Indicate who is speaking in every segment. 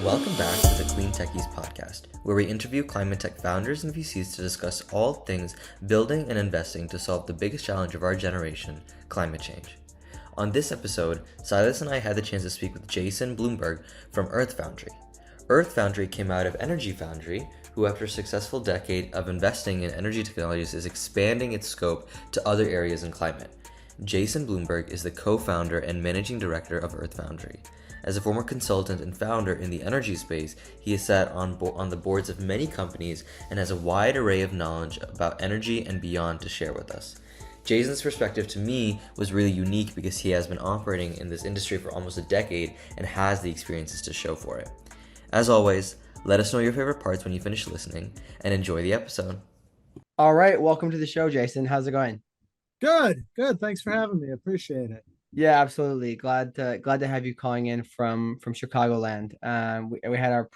Speaker 1: Welcome back to the Clean Techies podcast, where we interview ClimateTech founders and VCs to discuss all things building and investing to solve the biggest challenge of our generation, climate change. On this episode, Silas and I had the chance to speak with Jason Blumberg from Earth Foundry. Earth Foundry came out of Energy Foundry, who after a successful decade of investing in energy technologies is expanding its scope to other areas in climate. Jason Blumberg is the co-founder and managing director of Earth Foundry. As a former consultant and founder in the energy space, he has sat on the boards of many companies and has a wide array of knowledge about energy and beyond to share with us. Jason's perspective to me was really unique because he has been operating in this industry for almost a decade and has the experiences to show for it. As always, let us know your favorite parts when you finish listening and enjoy the episode.
Speaker 2: All right, welcome to the show, Jason. How's it going?
Speaker 3: Good. Thanks for having me. Appreciate it.
Speaker 2: Yeah, absolutely. Glad to have you calling in from Chicagoland. We had our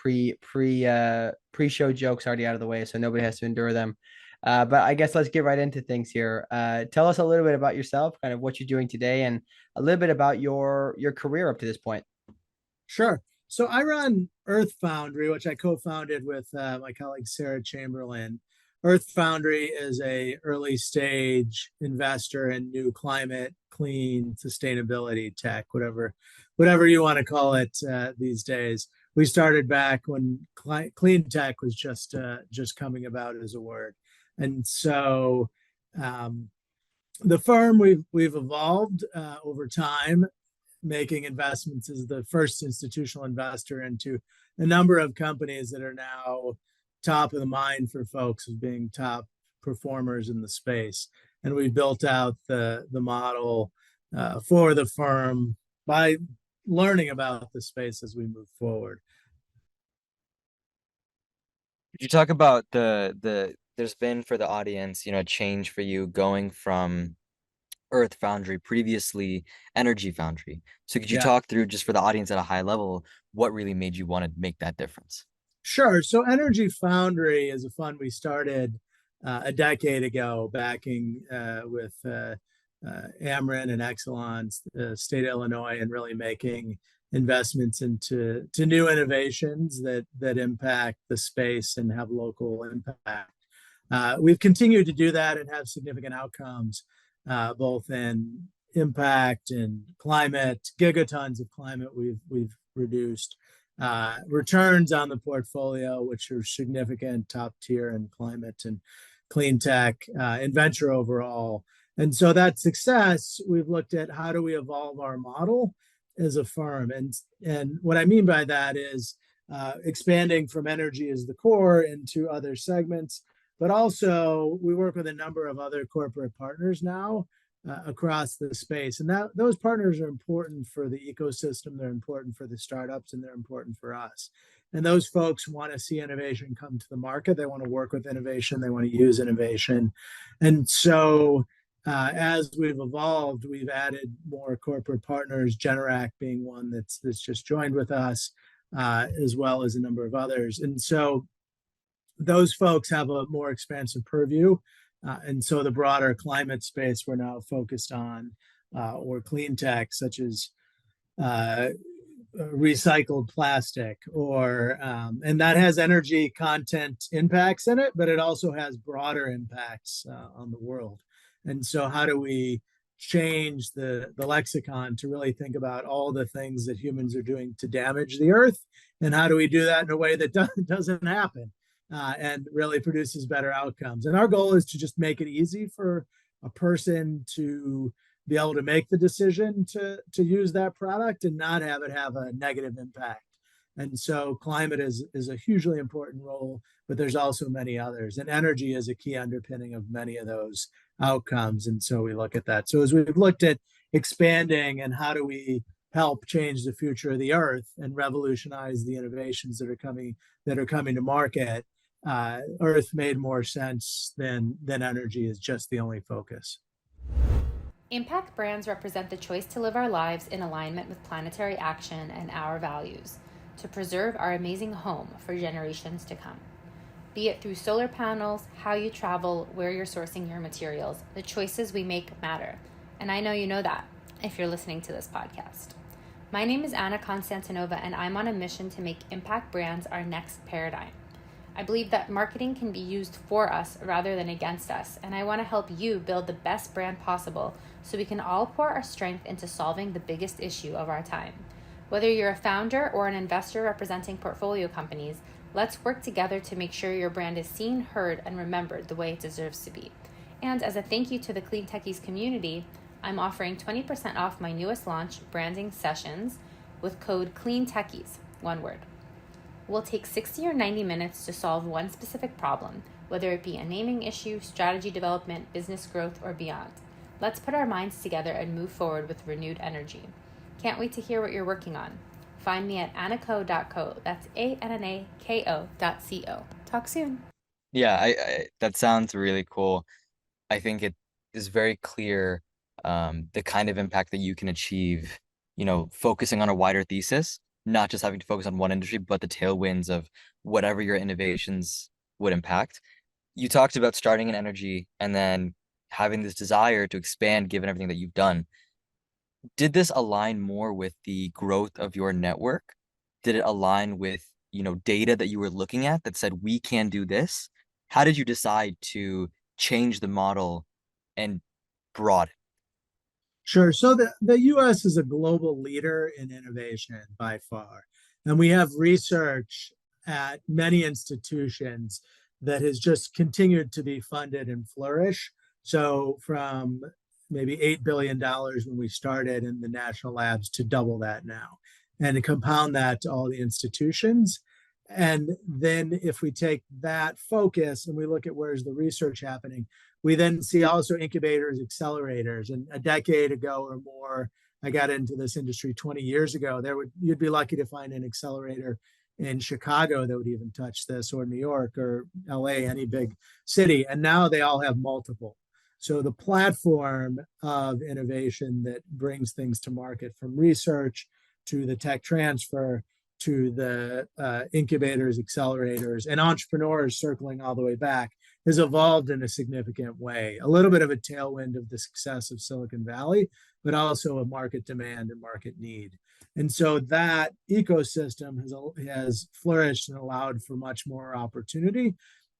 Speaker 2: pre-show jokes already out of the way, so nobody has to endure them. But I guess let's get right into things here. Tell us a little bit about yourself, kind of what you're doing today, and a little bit about your career up to this point.
Speaker 3: Sure. So I run Earth Foundry, which I co-founded with my colleague Sarah Chamberlain. Earth Foundry is a early stage investor in new climate, clean, sustainability tech, whatever you want to call it these days. We started back when clean tech was just coming about as a word, and so the firm we've evolved over time, making investments as the first institutional investor into a number of companies that are now top of the mind for folks as being top performers in the space. And we built out the model for the firm by learning about the space as we move forward.
Speaker 1: Could you talk about there's been for the audience, change for you going from Earth Foundry, previously Energy Foundry. So could you talk through, just for the audience at a high level, what really made you want to make that difference?
Speaker 3: Sure. So Energy Foundry is a fund we started a decade ago, backing with Ameren and Exelon, state of Illinois, and really making investments into new innovations that impact the space and have local impact. We've continued to do that and have significant outcomes, both in impact and climate, gigatons of climate we've reduced. Returns on the portfolio, which are significant, top tier in climate and clean tech and venture overall. And so that success, we've looked at how do we evolve our model as a firm. And what I mean by that is expanding from energy as the core into other segments, but also we work with a number of other corporate partners now across the space. And those partners are important for the ecosystem, they're important for the startups, and they're important for us. And those folks want to see innovation come to the market. They want to work with innovation. They want to use innovation. And so as we've evolved, we've added more corporate partners, Generac being one that's just joined with us, as well as a number of others. And so those folks have a more expansive purview. And so the broader climate space we're now focused on, or clean tech, such as recycled plastic, and that has energy content impacts in it, but it also has broader impacts on the world. And so how do we change the lexicon to really think about all the things that humans are doing to damage the earth? And how do we do that in a way that doesn't happen? And really produces better outcomes. And our goal is to just make it easy for a person to be able to make the decision to use that product and not have it have a negative impact. And so climate is a hugely important role, but there's also many others. And energy is a key underpinning of many of those outcomes. And so we look at that. So as we've looked at expanding and how do we help change the future of the earth and revolutionize the innovations that are coming to market, Earth made more sense than energy is just the only focus.
Speaker 4: Impact brands represent the choice to live our lives in alignment with planetary action and our values, to preserve our amazing home for generations to come. Be it through solar panels, how you travel, where you're sourcing your materials, the choices we make matter. And I know you know that if you're listening to this podcast. My name is Anna Konstantinova, and I'm on a mission to make impact brands our next paradigm. I believe that marketing can be used for us rather than against us, and I want to help you build the best brand possible so we can all pour our strength into solving the biggest issue of our time. Whether you're a founder or an investor representing portfolio companies, let's work together to make sure your brand is seen, heard, and remembered the way it deserves to be. And as a thank you to the Clean Techies community, I'm offering 20% off my newest launch, Branding Sessions, with code CLEANTECHIES, one word. We'll take 60 or 90 minutes to solve one specific problem, whether it be a naming issue, strategy development, business growth, or beyond. Let's put our minds together and move forward with renewed energy. Can't wait to hear what you're working on. Find me at anako.co. That's ANNAKO.co. Talk soon.
Speaker 5: Yeah, that sounds really cool. I think it is very clear the kind of impact that you can achieve, focusing on a wider thesis, not just having to focus on one industry, but the tailwinds of whatever your innovations would impact. You talked about starting in energy and then having this desire to expand given everything that you've done. Did this align more with the growth of your network? Did it align with, data that you were looking at that said, we can do this? How did you decide to change the model and broaden?
Speaker 3: Sure. So the US is a global leader in innovation by far. And we have research at many institutions that has just continued to be funded and flourish. So from maybe $8 billion when we started in the national labs to double that now, and to compound that to all the institutions. And then if we take that focus and we look at where's the research happening, we then see also incubators, accelerators. And a decade ago or more, I got into this industry 20 years ago, you'd be lucky to find an accelerator in Chicago that would even touch this, or New York or LA, any big city. And now they all have multiple. So the platform of innovation that brings things to market, from research to the tech transfer to the incubators, accelerators, and entrepreneurs circling all the way back, has evolved in a significant way. A little bit of a tailwind of the success of Silicon Valley, but also a market demand and market need. And so that ecosystem has flourished and allowed for much more opportunity.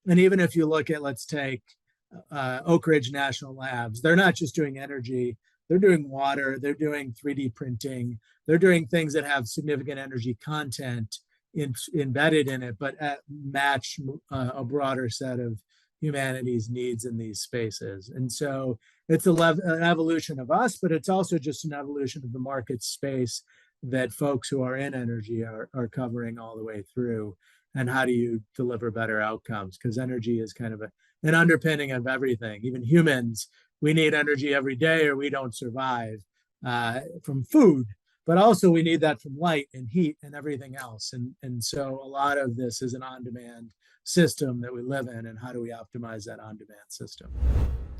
Speaker 3: And even if you look at, let's take Oak Ridge National Labs, they're not just doing energy, they're doing water, they're doing 3D printing, they're doing things that have significant energy content embedded in it, but match a broader set of humanity's needs in these spaces. And so it's an evolution of us, but it's also just an evolution of the market space that folks who are in energy are covering all the way through. And how do you deliver better outcomes? Because energy is kind of an underpinning of everything. Even humans, we need energy every day or we don't survive, from food, but also we need that from light and heat and everything else. And so a lot of this is an on-demand system that we live in, and how do we optimize that on-demand system?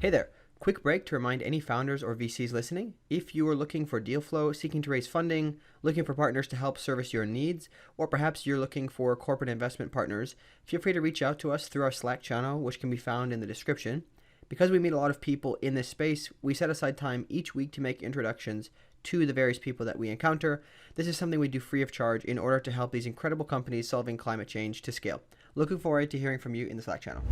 Speaker 2: Hey there. Quick break to remind any founders or VCs listening, if you are looking for deal flow, seeking to raise funding, looking for partners to help service your needs, or perhaps you're looking for corporate investment partners, feel free to reach out to us through our Slack channel, which can be found in the description. Because we meet a lot of people in this space, we set aside time each week to make introductions to the various people that we encounter. This is something we do free of charge in order to help these incredible companies solving climate change to scale. Looking forward to hearing from you in the Slack channel.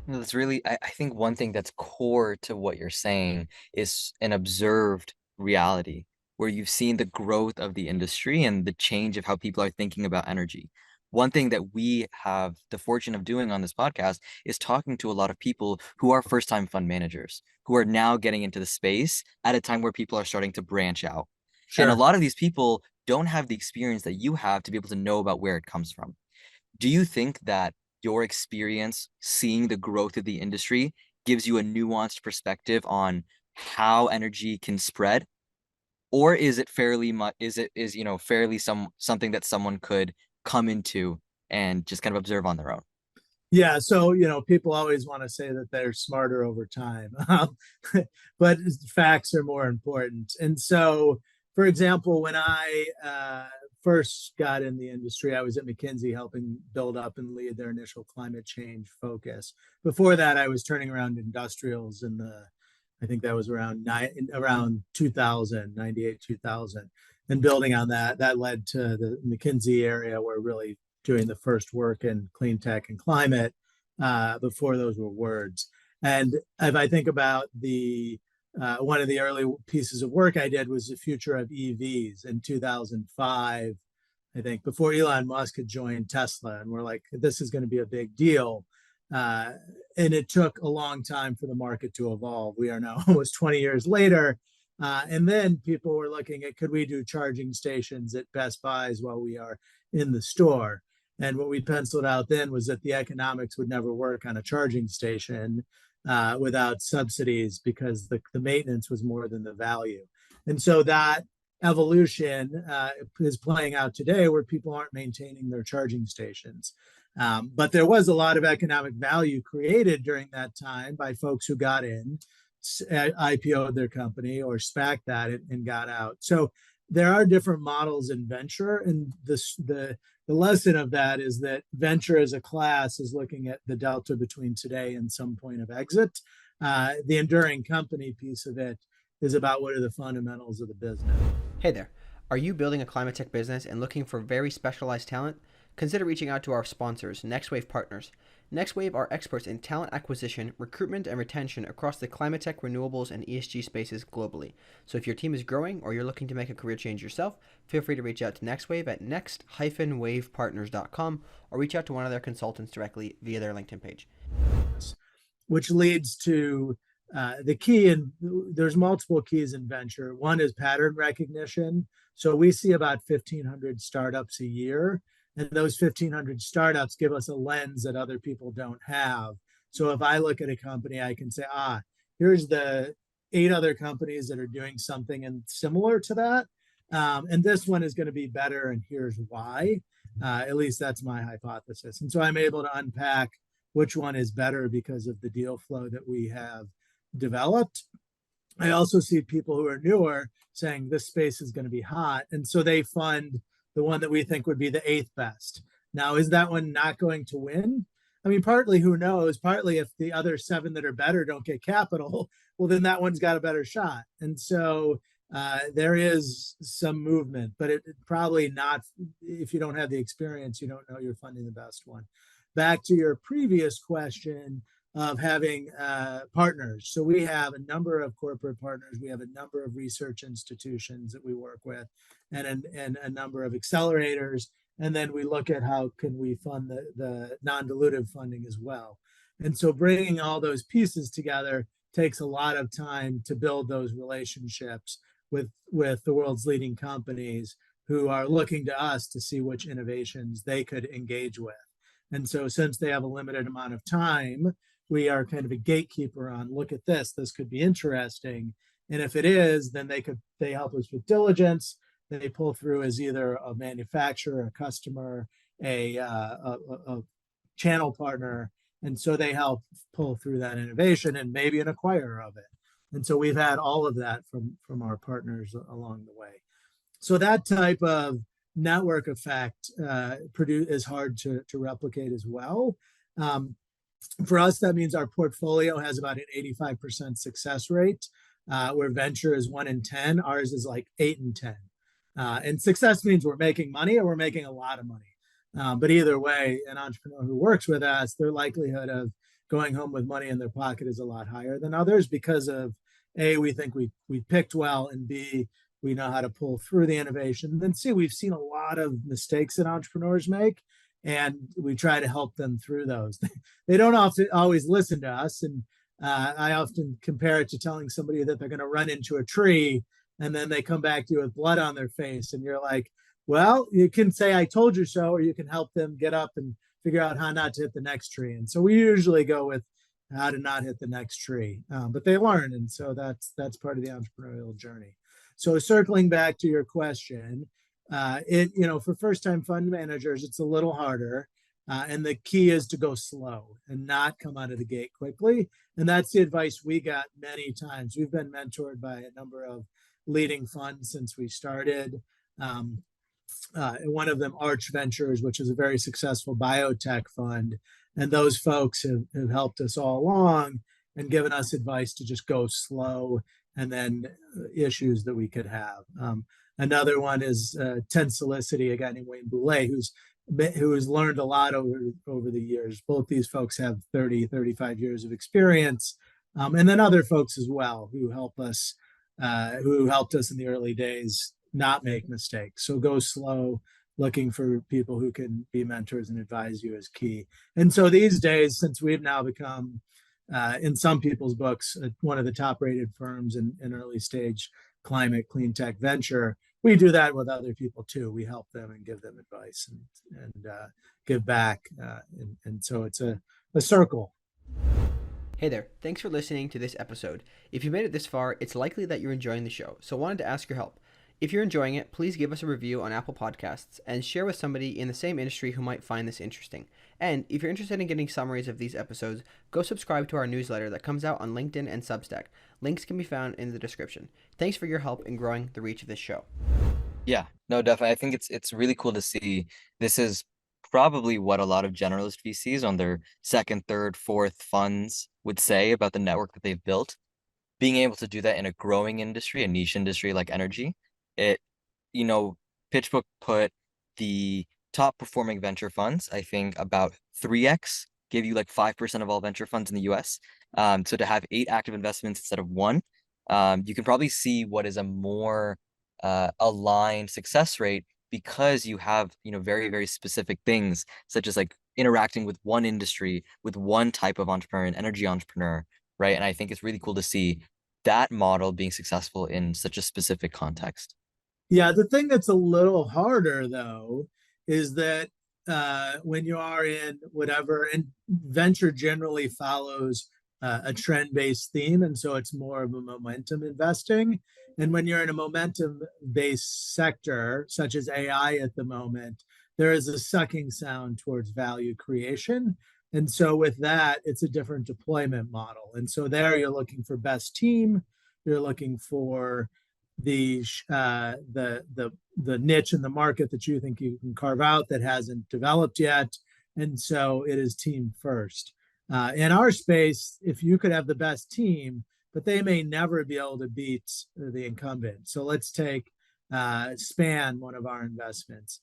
Speaker 5: That's really, I think one thing that's core to what you're saying is an observed reality where you've seen the growth of the industry and the change of how people are thinking about energy. One thing that we have the fortune of doing on this podcast is talking to a lot of people who are first-time fund managers, who are now getting into the space at a time where people are starting to branch out.
Speaker 3: Sure.
Speaker 5: And a lot of these people don't have the experience that you have to be able to know about where it comes from. Do you think that your experience seeing the growth of the industry gives you a nuanced perspective on how energy can spread? Or is it fairly something that someone could come into and just kind of observe on their own?
Speaker 3: Yeah, so people always want to say that they're smarter over time, but facts are more important. And so, for example, when I first got in the industry, I was at McKinsey helping build up and lead their initial climate change focus. Before that, I was turning around industrials I think that was around 2000, 98, 2000. and building on that led to the McKinsey area. We're really doing the first work in clean tech and climate. Before those were words. And if I think about one of the early pieces of work I did was the future of EVs in 2005, I think, before Elon Musk had joined Tesla. And we're like, this is going to be a big deal. And it took a long time for the market to evolve. We are now almost 20 years later. And then people were looking at, could we do charging stations at Best Buys while we are in the store? And what we penciled out then was that the economics would never work on a charging station without subsidies, because the maintenance was more than the value. And so that evolution is playing out today, where people aren't maintaining their charging stations. But there was a lot of economic value created during that time by folks who got in, IPO'd their company or SPAC'd that and got out. So there are different models in venture, and the lesson of that is that venture as a class is looking at the delta between today and some point of exit. The enduring company piece of it is about what are the fundamentals of the business.
Speaker 2: Hey there. Are you building a climate tech business and looking for very specialized talent? Consider reaching out to our sponsors, NextWave Partners. NextWave are experts in talent acquisition, recruitment, and retention across the climate tech, renewables, and ESG spaces globally. So if your team is growing or you're looking to make a career change yourself, feel free to reach out to NextWave at next-wavepartners.com or reach out to one of their consultants directly via their LinkedIn page.
Speaker 3: Which leads to the key, and there's multiple keys in venture. One is pattern recognition. So we see about 1,500 startups a year. And those 1,500 startups give us a lens that other people don't have. So if I look at a company, I can say, here's the 8 other companies that are doing something and similar to that. And this one is going to be better, and here's why. At least that's my hypothesis. And so I'm able to unpack which one is better because of the deal flow that we have developed. I also see people who are newer saying this space is going to be hot. And so they fund the one that we think would be the 8th best. Now, is that one not going to win? I mean, partly, who knows? Partly, if the other 7 that are better don't get capital, well, then that one's got a better shot. And so there is some movement, but it probably not, if you don't have the experience, you don't know you're funding the best one. Back to your previous question of having partners. So we have a number of corporate partners. We have a number of research institutions that we work with, and a number of accelerators. And then we look at how can we fund the non-dilutive funding as well. And so bringing all those pieces together takes a lot of time to build those relationships with the world's leading companies who are looking to us to see which innovations they could engage with. And so since they have a limited amount of time, we are kind of a gatekeeper on, look at this could be interesting. And if it is, then they help us with diligence. They pull through as either a manufacturer, a customer, a channel partner. And so they help pull through that innovation and maybe an acquirer of it. And so we've had all of that from our partners along the way. So that type of network effect is hard to replicate as well. For us, that means our portfolio has about an 85% success rate, where venture is 1 in 10. Ours is like 8 in 10. And success means we're making money or we're making a lot of money. But either way, an entrepreneur who works with us, their likelihood of going home with money in their pocket is a lot higher than others because of, A, we think we picked well, and B, we know how to pull through the innovation. And then C, we've seen a lot of mistakes that entrepreneurs make, and we try to help them through those. They don't always listen to us. And I often compare it to telling somebody that they're going to run into a tree, and then they come back to you with blood on their face. And you're like, well, you can say, I told you so, or you can help them get up and figure out how not to hit the next tree. And so we usually go with how to not hit the next tree, but they learn. And so that's part of the entrepreneurial journey. So circling back to your question, for first-time fund managers, it's a little harder. And the key is to go slow and not come out of the gate quickly. And that's the advice we got many times. We've been mentored by a number of leading funds since we started. One of them, Arch Ventures, which is a very successful biotech fund. And those folks have helped us all along and given us advice to just go slow, and then issues that we could have. Another one is Tensolicity, a guy named Wayne Boulay, who has learned a lot over the years. Both these folks have 30, 35 years of experience. And then other folks as well who helped us in the early days not make mistakes. So go slow. Looking for people who can be mentors and advise you is key. And so these days, since we've now become, in some people's books, one of the top rated firms in early stage climate clean tech venture, we do that with other people too. We help them and give them advice and give back. And so it's a circle.
Speaker 2: Hey there, thanks for listening to this episode. If you made it this far, it's likely that you're enjoying the show, so wanted to ask your help. If you're enjoying it, please give us a review on Apple Podcasts and share with somebody in the same industry who might find this interesting. And if you're interested in getting summaries of these episodes, go subscribe to our newsletter that comes out on LinkedIn and Substack. Links can be found in the description. Thanks for your help in growing the reach of this show.
Speaker 5: Yeah, no, definitely. I think it's really cool to see. This is probably what a lot of generalist VCs on their second, third, fourth funds would say about the network that they've built. Being able to do that in a growing industry, a niche industry like energy, it, PitchBook put the top performing venture funds, I think about 3x, give you like 5% of all venture funds in the US. So to have 8 active investments instead of 1, you can probably see what is a more aligned success rate because you have, very, very specific things such as like interacting with one industry, with one type of entrepreneur, an energy entrepreneur, right? And I think it's really cool to see that model being successful in such a specific context.
Speaker 3: Yeah, the thing that's a little harder though is that when you are in whatever, and venture generally follows a trend-based theme, and so it's more of a momentum investing. And when you're in a momentum-based sector, such as AI at the moment, there is a sucking sound towards value creation. And so with that, it's a different deployment model. And so there you're looking for best team, you're looking for the niche in the market that you think you can carve out that hasn't developed yet. And so it is team first. In our space, if you could have the best team, but they may never be able to beat the incumbent. So let's take Span, one of our investments.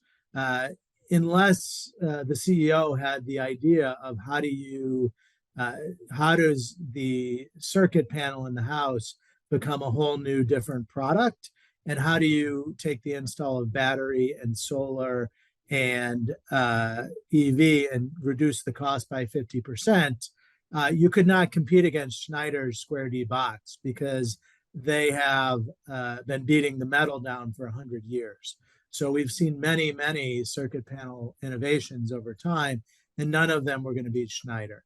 Speaker 3: Unless the CEO had the idea of how does the circuit panel in the house become a whole new different product, and how do you take the install of battery and solar and EV and reduce the cost by 50%, you could not compete against Schneider's Square D box because they have been beating the metal down for 100 years. So we've seen many, many circuit panel innovations over time, and none of them were going to beat Schneider.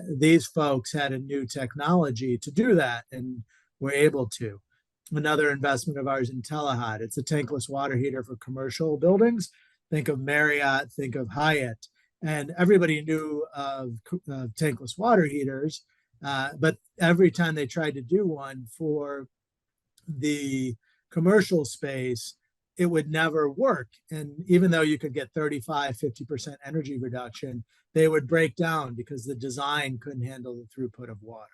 Speaker 3: These folks had a new technology to do that, and were able to. Another investment of ours, IntelliHot. It's a tankless water heater for commercial buildings. Think of Marriott, think of Hyatt. And everybody knew of tankless water heaters, but every time they tried to do one for the commercial space, it would never work. And even though you could get 35, 50% energy reduction, they would break down because the design couldn't handle the throughput of water.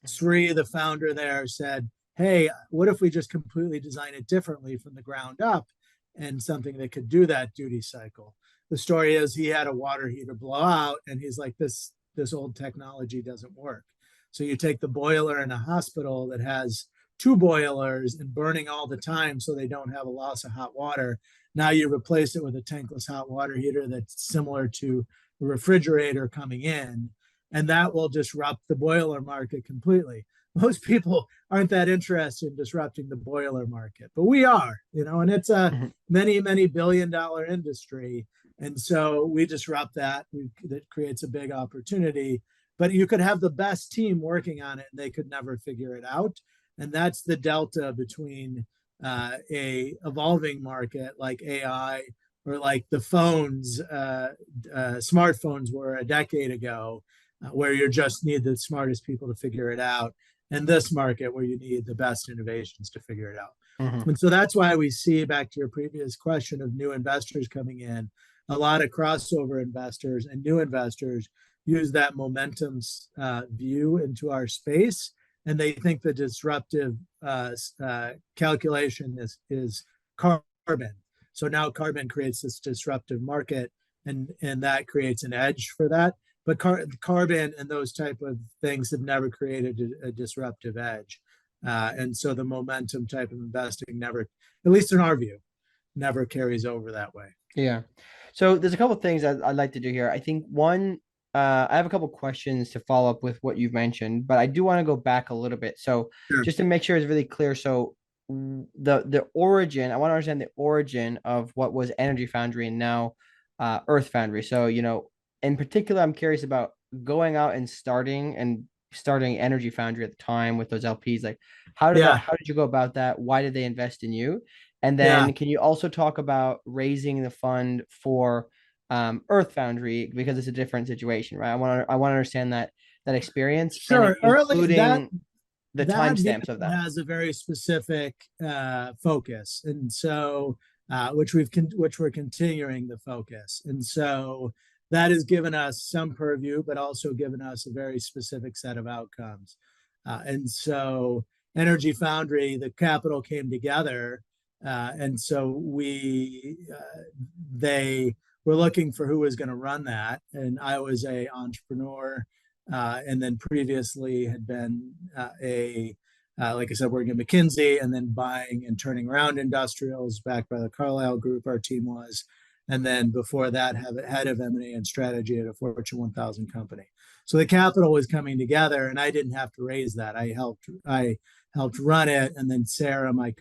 Speaker 3: Sri, the founder there, said, hey, what if we just completely design it differently from the ground up and something that could do that duty cycle? The story is he had a water heater blow out, and he's like, this old technology doesn't work. So you take the boiler in a hospital that has 2 boilers and burning all the time so they don't have a loss of hot water. Now you replace it with a tankless hot water heater that's similar to a refrigerator coming in, and that will disrupt the boiler market completely. Most people aren't that interested in disrupting the boiler market, but we are, and it's a many, many billion-dollar industry. And so we disrupt that. That creates a big opportunity. But you could have the best team working on it, and they could never figure it out. And that's the delta between a evolving market like AI or like the phones, smartphones were a decade ago, where you just need the smartest people to figure it out, and this market where you need the best innovations to figure it out. And so that's why we see, back to your previous question of new investors coming in, a lot of crossover investors and new investors use that momentum view into our space, and they think the disruptive calculation is carbon. So now carbon creates this disruptive market, and that creates an edge for that. But carbon and those type of things have never created a disruptive edge. And so the momentum type of investing never, at least in our view, never carries over that way.
Speaker 2: Yeah. So there's a couple of things I'd like to do here. I think one, I have a couple of questions to follow up with what you've mentioned, but I do want to go back a little bit. So
Speaker 3: Sure.
Speaker 2: just to make sure it's really clear. So the origin, I want to understand the origin of what was Energy Foundry and now Earth Foundry. So, in particular, I'm curious about going out and starting Energy Foundry at the time with those LPs. Like, how did you go about that? Why did they invest in you? And then can you also talk about raising the fund for Earth Foundry, because it's a different situation, right? I want to understand that experience.
Speaker 3: Sure.
Speaker 2: Including the
Speaker 3: that
Speaker 2: timestamps of that.
Speaker 3: Has a very specific focus, and so which we're continuing the focus, and so that has given us some purview, but also given us a very specific set of outcomes. And so Energy Foundry, the capital came together, and so they were looking for who was going to run that, and I was a entrepreneur. And then previously had been like I said, working at McKinsey, and then buying and turning around industrials backed by the Carlyle Group, our team was. And then before that, head of M&A and strategy at a Fortune 1000 company. So the capital was coming together, and I didn't have to raise that. I helped run it, and then Sarah, my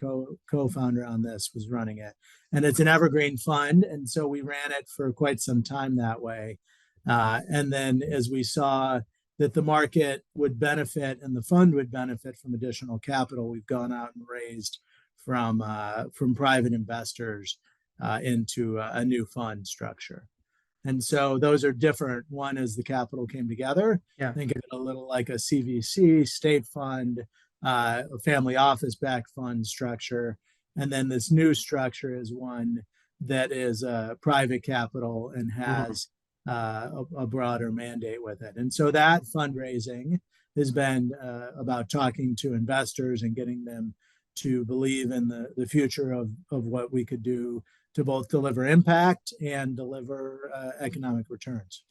Speaker 3: co-founder on this, was running it. And it's an evergreen fund, and so we ran it for quite some time that way. And then as we saw that the market would benefit and the fund would benefit from additional capital, we've gone out and raised from private investors into a new fund structure. And so those are different. One is the capital came together.
Speaker 2: Yeah.
Speaker 3: Think of it a little like a CVC, state fund, a family office-backed fund structure. And then this new structure is one that is private capital and has a broader mandate with it. And so that fundraising has been about talking to investors and getting them to believe in the future of what we could do to both deliver impact and deliver economic returns.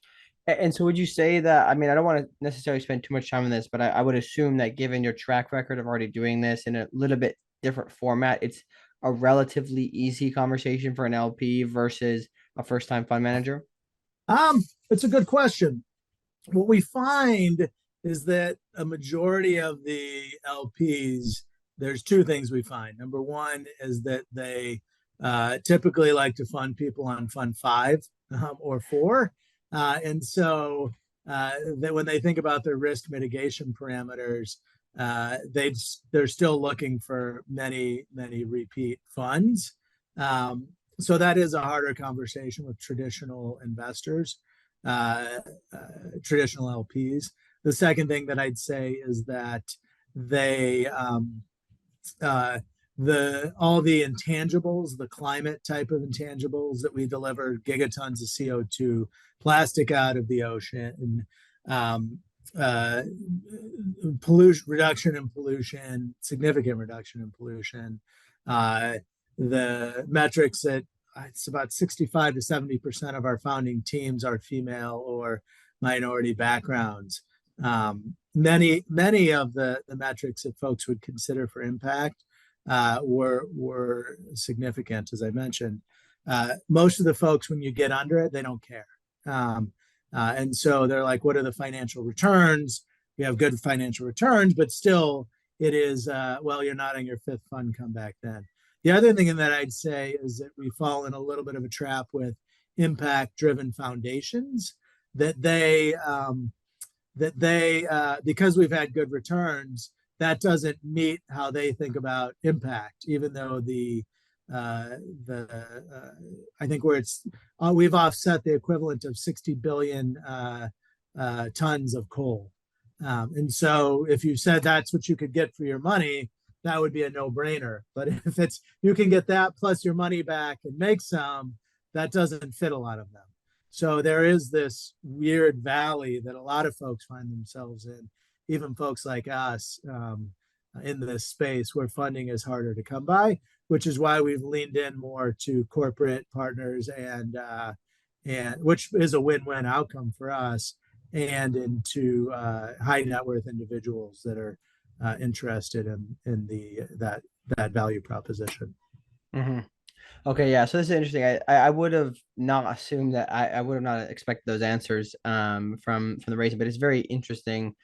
Speaker 2: And so would you say that, I mean, I don't want to necessarily spend too much time on this, but I would assume that given your track record of already doing this in a little bit different format, it's a relatively easy conversation for an LP versus a first-time fund manager?
Speaker 3: It's a good question. What we find is that a majority of the LPs, there's two things we find. Number one is that they typically like to fund people on fund 5 or 4. And so that when they think about their risk mitigation parameters, they're still looking for many repeat funds. So that is a harder conversation with traditional investors, traditional LPs. The second thing that I'd say is that they all the intangibles, the climate type of intangibles that we deliver, gigatons of CO2, plastic out of the ocean, pollution, reduction in pollution, significant reduction in pollution. The metrics that it's about 65 to 70% of our founding teams are female or minority backgrounds. Many of the metrics that folks would consider for impact were significant, as I mentioned. Most of the folks, when you get under it, they don't care. And so they're like, what are the financial returns? You have good financial returns, but still it is, well, you're not on your 5th fund, come back then. The other thing that I'd say is that we fall in a little bit of a trap with impact-driven foundations, that they because we've had good returns, that doesn't meet how they think about impact, even though I think where it's we've offset the equivalent of 60 billion tons of coal. And so if you said that's what you could get for your money, that would be a no-brainer. But if it's you can get that plus your money back and make some, that doesn't fit a lot of them. So there is this weird valley that a lot of folks find themselves in, even folks like us in this space where funding is harder to come by. which is why we've leaned in more to corporate partners and which is a win-win outcome for us, and into high net worth individuals that are interested in that value proposition.
Speaker 2: Mm-hmm. Okay, yeah. So this is interesting. I would have not assumed that I would have not expected those answers from the raising, but it's very interesting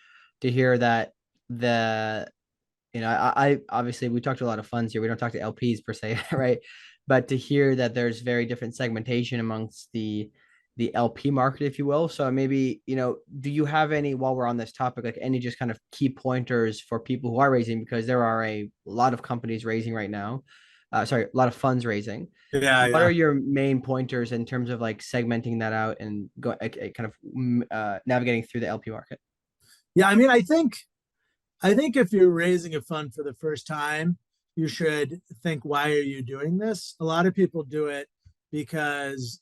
Speaker 2: to hear that the I obviously we talked to a lot of funds here. We don't talk to LPs per se, right? But to hear that there's very different segmentation amongst the LP market, if you will. So maybe, do you have any, while we're on this topic, like any just kind of key pointers for people who are raising, because there are a lot of companies raising right now. Sorry, a lot of funds raising.
Speaker 3: Yeah,
Speaker 2: What
Speaker 3: yeah.
Speaker 2: are your main pointers in terms of like segmenting that out and kind of navigating through the LP market?
Speaker 3: Yeah, I mean, I think if you're raising a fund for the first time, you should think, why are you doing this? A lot of people do it because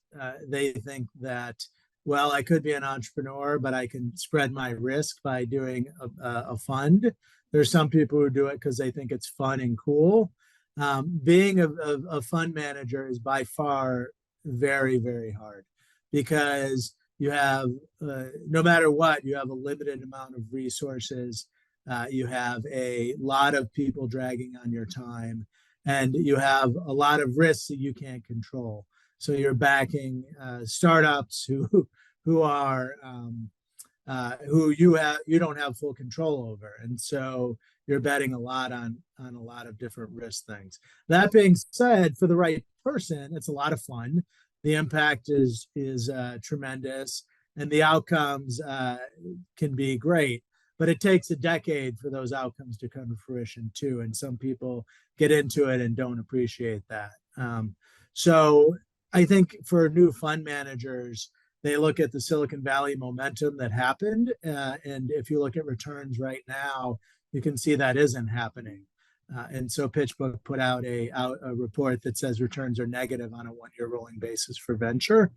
Speaker 3: they think that, well, I could be an entrepreneur, but I can spread my risk by doing a fund. There's some people who do it because they think it's fun and cool. Being a fund manager is by far very, very hard, because you have, no matter what, you have a limited amount of resources. You have a lot of people dragging on your time, and you have a lot of risks that you can't control. So you're backing startups who are who you don't have full control over, and so you're betting a lot on a lot of different risk things. That being said, for the right person, it's a lot of fun. The impact is tremendous, and the outcomes can be great. But it takes a decade for those outcomes to come to fruition too, and some people get into it and don't appreciate that. So I think for new fund managers, they look at the Silicon Valley momentum that happened, and if you look at returns right now, you can see that isn't happening. And so PitchBook put out a report that says returns are negative on a one-year rolling basis for venture.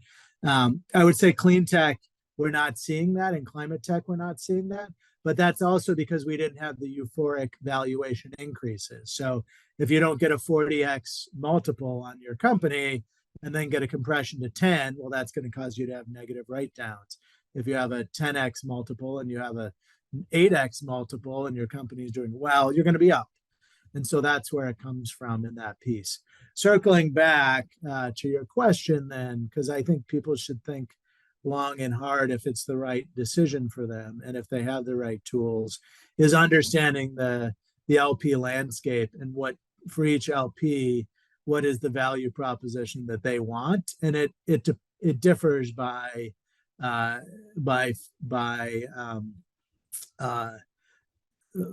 Speaker 3: I would say clean tech, we're not seeing that, and climate tech, we're not seeing that. But that's also because we didn't have the euphoric valuation increases. So if you don't get a 40x multiple on your company and then get a compression to 10, well, that's going to cause you to have negative write-downs. If you have a 10x multiple and you have a 8x multiple and your company is doing well, you're going to be up. And so that's where it comes from in that piece. Circling back to your question then, because I think people should think long and hard if it's the right decision for them and if they have the right tools, is understanding the LP landscape and what, for each LP, what is the value proposition that they want. And it differs by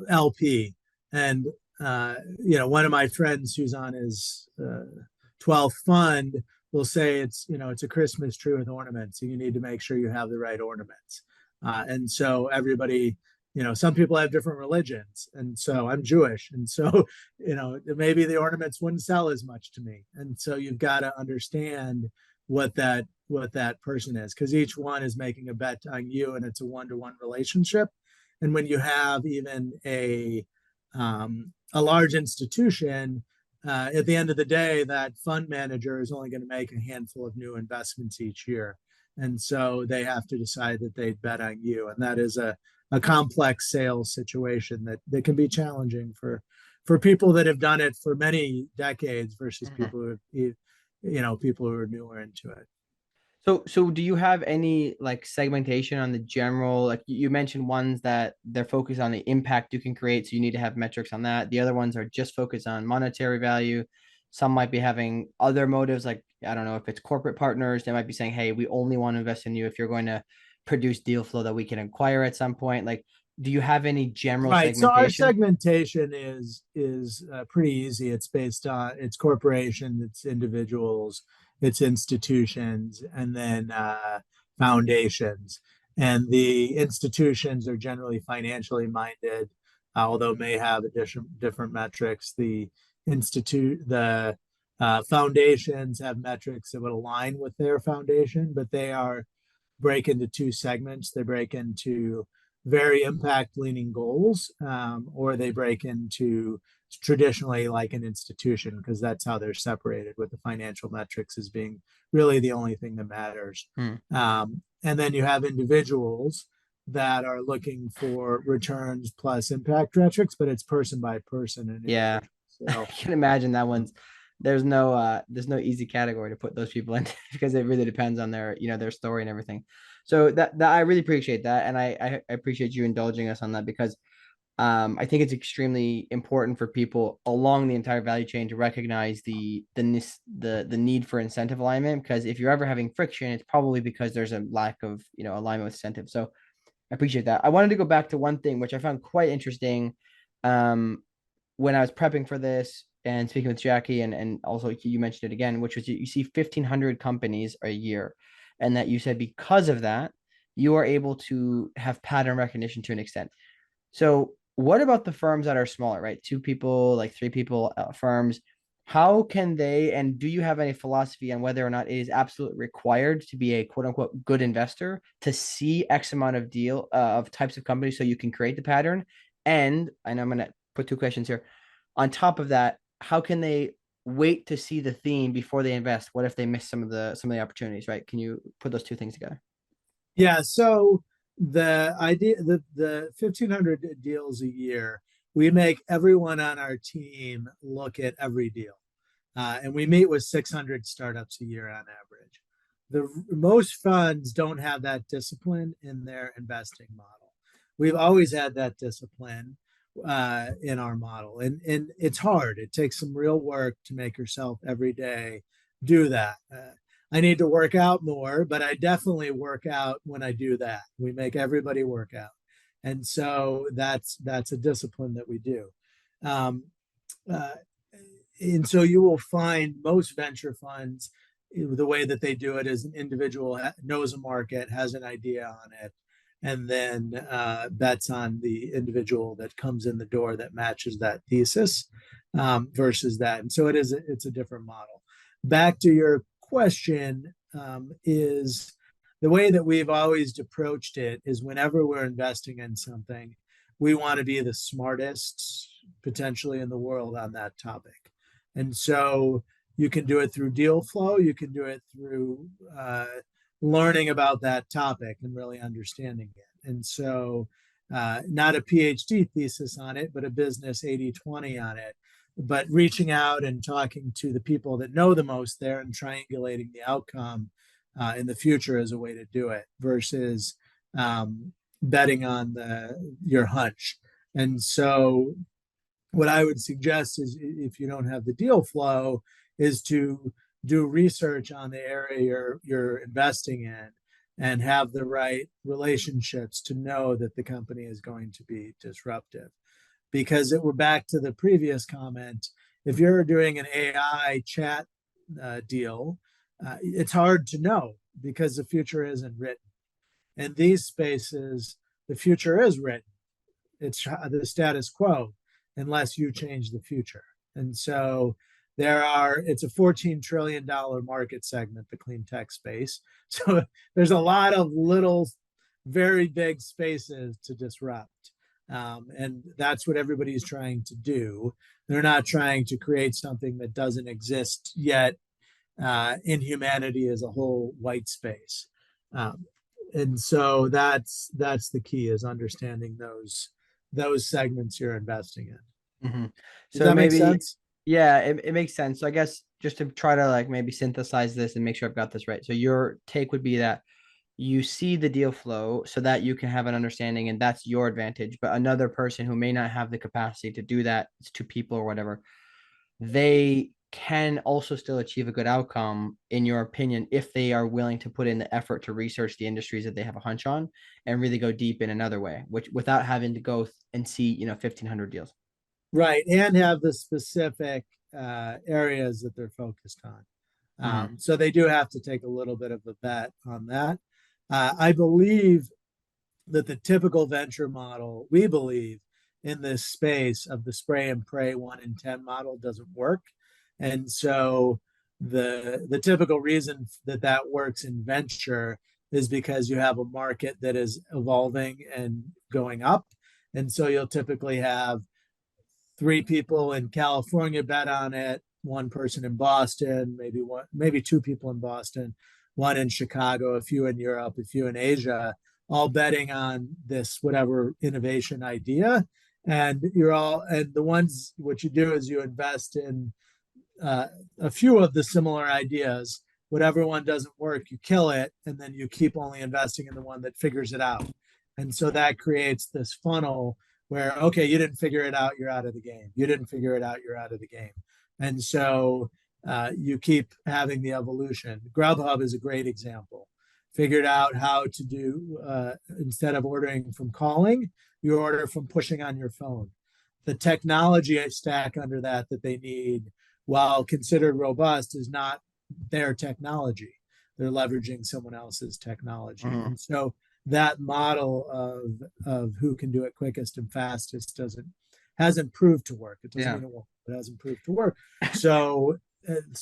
Speaker 3: LP. And one of my friends who's on his 12th fund will say it's a Christmas tree with ornaments, and you need to make sure you have the right ornaments. And so everybody, some people have different religions, and so I'm Jewish, and so maybe the ornaments wouldn't sell as much to me. And so you've got to understand what that person is, because each one is making a bet on you, and it's a one-to-one relationship. And when you have even a large institution, at the end of the day, that fund manager is only going to make a handful of new investments each year. And so they have to decide that they'd bet on you. And that is a complex sales situation that can be challenging for people that have done it for many decades versus people people who are newer into it.
Speaker 2: So do you have any like segmentation on the general, like you mentioned ones that they're focused on the impact you can create, so you need to have metrics on that. The other ones are just focused on monetary value. Some might be having other motives, like I don't know if it's corporate partners, they might be saying, hey, we only want to invest in you if you're going to produce deal flow that we can acquire at some point. Like, do you have any general segmentation?
Speaker 3: So our segmentation is pretty easy. It's based on it's corporations, it's individuals, it's institutions, and then foundations. And the institutions are generally financially minded, although may have different metrics. The foundations have metrics that would align with their foundation, but they break into two segments. They break into very impact leaning goals, or they break into traditionally like an institution, because that's how they're separated, with the financial metrics as being really the only thing that matters. And then you have individuals that are looking for returns plus impact metrics, but it's person by person. And
Speaker 2: Yeah.
Speaker 3: so,
Speaker 2: I can imagine that one's there's no easy category to put those people in because it really depends on their, their story and everything. So that I really appreciate that. And I appreciate you indulging us on that, because I think it's extremely important for people along the entire value chain to recognize the need for incentive alignment, because if you're ever having friction, it's probably because there's a lack of, alignment with incentive. So I appreciate that. I wanted to go back to one thing which I found quite interesting when I was prepping for this and speaking with Jackie, and also you mentioned it again, which was you see 1,500 companies a year, and that you said because of that, you are able to have pattern recognition to an extent. So what about the firms that are smaller, right? 2 people, like 3 people firms. How can they, and do you have any philosophy on whether or not it is absolutely required to be a quote unquote good investor to see X amount of of types of companies so you can create the pattern? And I know I'm going to put 2 questions here. On top of that, how can they wait to see the theme before they invest? What if they miss some of the opportunities, right? Can you put those 2 things together?
Speaker 3: yeah, so the idea, the 1,500 deals a year, we make everyone on our team look at every deal. And we meet with 600 startups a year on average. Most funds don't have that discipline in their investing model. We've always had that discipline in our model, and it's hard. It takes some real work to make yourself every day do that. I need to work out more, but I definitely work out when I do that. We make everybody work out, and so that's a discipline that we do. Um, uh, and so you will find most venture funds, the way that they do it is an individual knows a market, has an idea on it, and then bets on the individual that comes in the door that matches that thesis, versus that. And so it's a different model. Back to your question, is the way that we've always approached it is whenever we're investing in something, we want to be the smartest potentially in the world on that topic. And so you can do it through deal flow. You can do it through learning about that topic and really understanding it. And so not a PhD thesis on it, but a business 80-20 on it. But reaching out and talking to the people that know the most there and triangulating the outcome in the future is a way to do it, versus betting on your hunch. And so what I would suggest is, if you don't have the deal flow, is to do research on the area you're investing in and have the right relationships to know that the company is going to be disruptive. Because we're back to the previous comment, if you're doing an AI chat deal, it's hard to know because the future isn't written. In these spaces, the future is written. It's the status quo unless you change the future. And so it's a $14 trillion market segment, the clean tech space. So there's a lot of little, very big spaces to disrupt. And that's what everybody's trying to do. They're not trying to create something that doesn't exist yet in humanity as a whole white space. And so that's the key, is understanding those segments you're investing in.
Speaker 2: Mm-hmm.
Speaker 3: Does that make sense?
Speaker 2: Yeah, it makes sense. So I guess just to try to like maybe synthesize this and make sure I've got this right. So your take would be that you see the deal flow so that you can have an understanding, and that's your advantage. But another person who may not have the capacity to do that, it's 2 people or whatever, they can also still achieve a good outcome, in your opinion, if they are willing to put in the effort to research the industries that they have a hunch on and really go deep in another way, which without having to go and see 1,500 deals.
Speaker 3: Right, and have the specific areas that they're focused on. So they do have to take a little bit of a bet on that. I believe that the typical venture model, we believe, in this space of the spray and pray 1 in 10 model doesn't work. And so the typical reason that works in venture is because you have a market that is evolving and going up. And so you'll typically have 3 people in California bet on it, 1 person in Boston, maybe 2 people in Boston, 1 in Chicago, a few in Europe, a few in Asia, all betting on this whatever innovation idea. And the ones, what you do is you invest in a few of the similar ideas. Whatever one doesn't work, you kill it, and then you keep only investing in the one that figures it out. And so that creates this funnel where, okay, you didn't figure it out, you're out of the game. You didn't figure it out, you're out of the game. And so you keep having the evolution. Grubhub is a great example. Figured out how to do, instead of ordering from calling, you order from pushing on your phone. The technology stack under that they need, while considered robust, is not their technology. They're leveraging someone else's technology. And so that model of who can do it quickest and fastest hasn't proved to work. It doesn't mean it won't, but it hasn't proved to work. So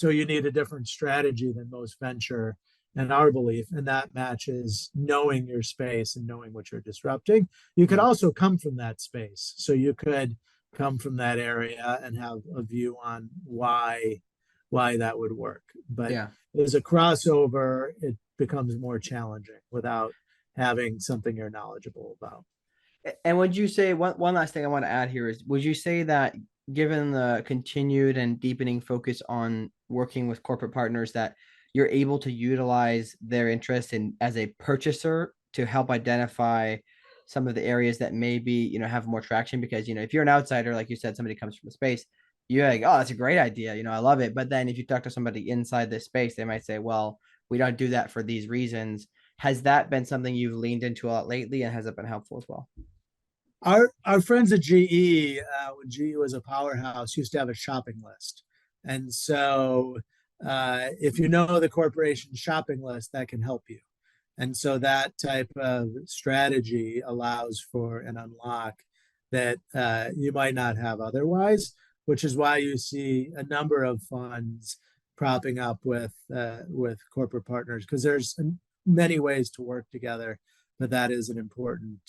Speaker 3: you need a different strategy than most venture, in our belief, and that matches knowing your space and knowing what you're disrupting. You could also come from that space. So you could come from that area and have a view on why that would work. But as a crossover, it becomes more challenging without having something you're knowledgeable about.
Speaker 2: And would you say, one last thing I want to add here is, would you say that given the continued and deepening focus on working with corporate partners, that you're able to utilize their interest in as a purchaser to help identify some of the areas that maybe, have more traction? Because, if you're an outsider, like you said, somebody comes from a space, you're like, oh, that's a great idea. I love it. But then if you talk to somebody inside this space, they might say, well, we don't do that for these reasons. Has that been something you've leaned into a lot lately, and has it been helpful as well?
Speaker 3: Our friends at GE, when GE was a powerhouse, used to have a shopping list. And so if you know the corporation's shopping list, that can help you. And so that type of strategy allows for an unlock that you might not have otherwise, which is why you see a number of funds propping up with corporate partners, because there's many ways to work together. But that is an important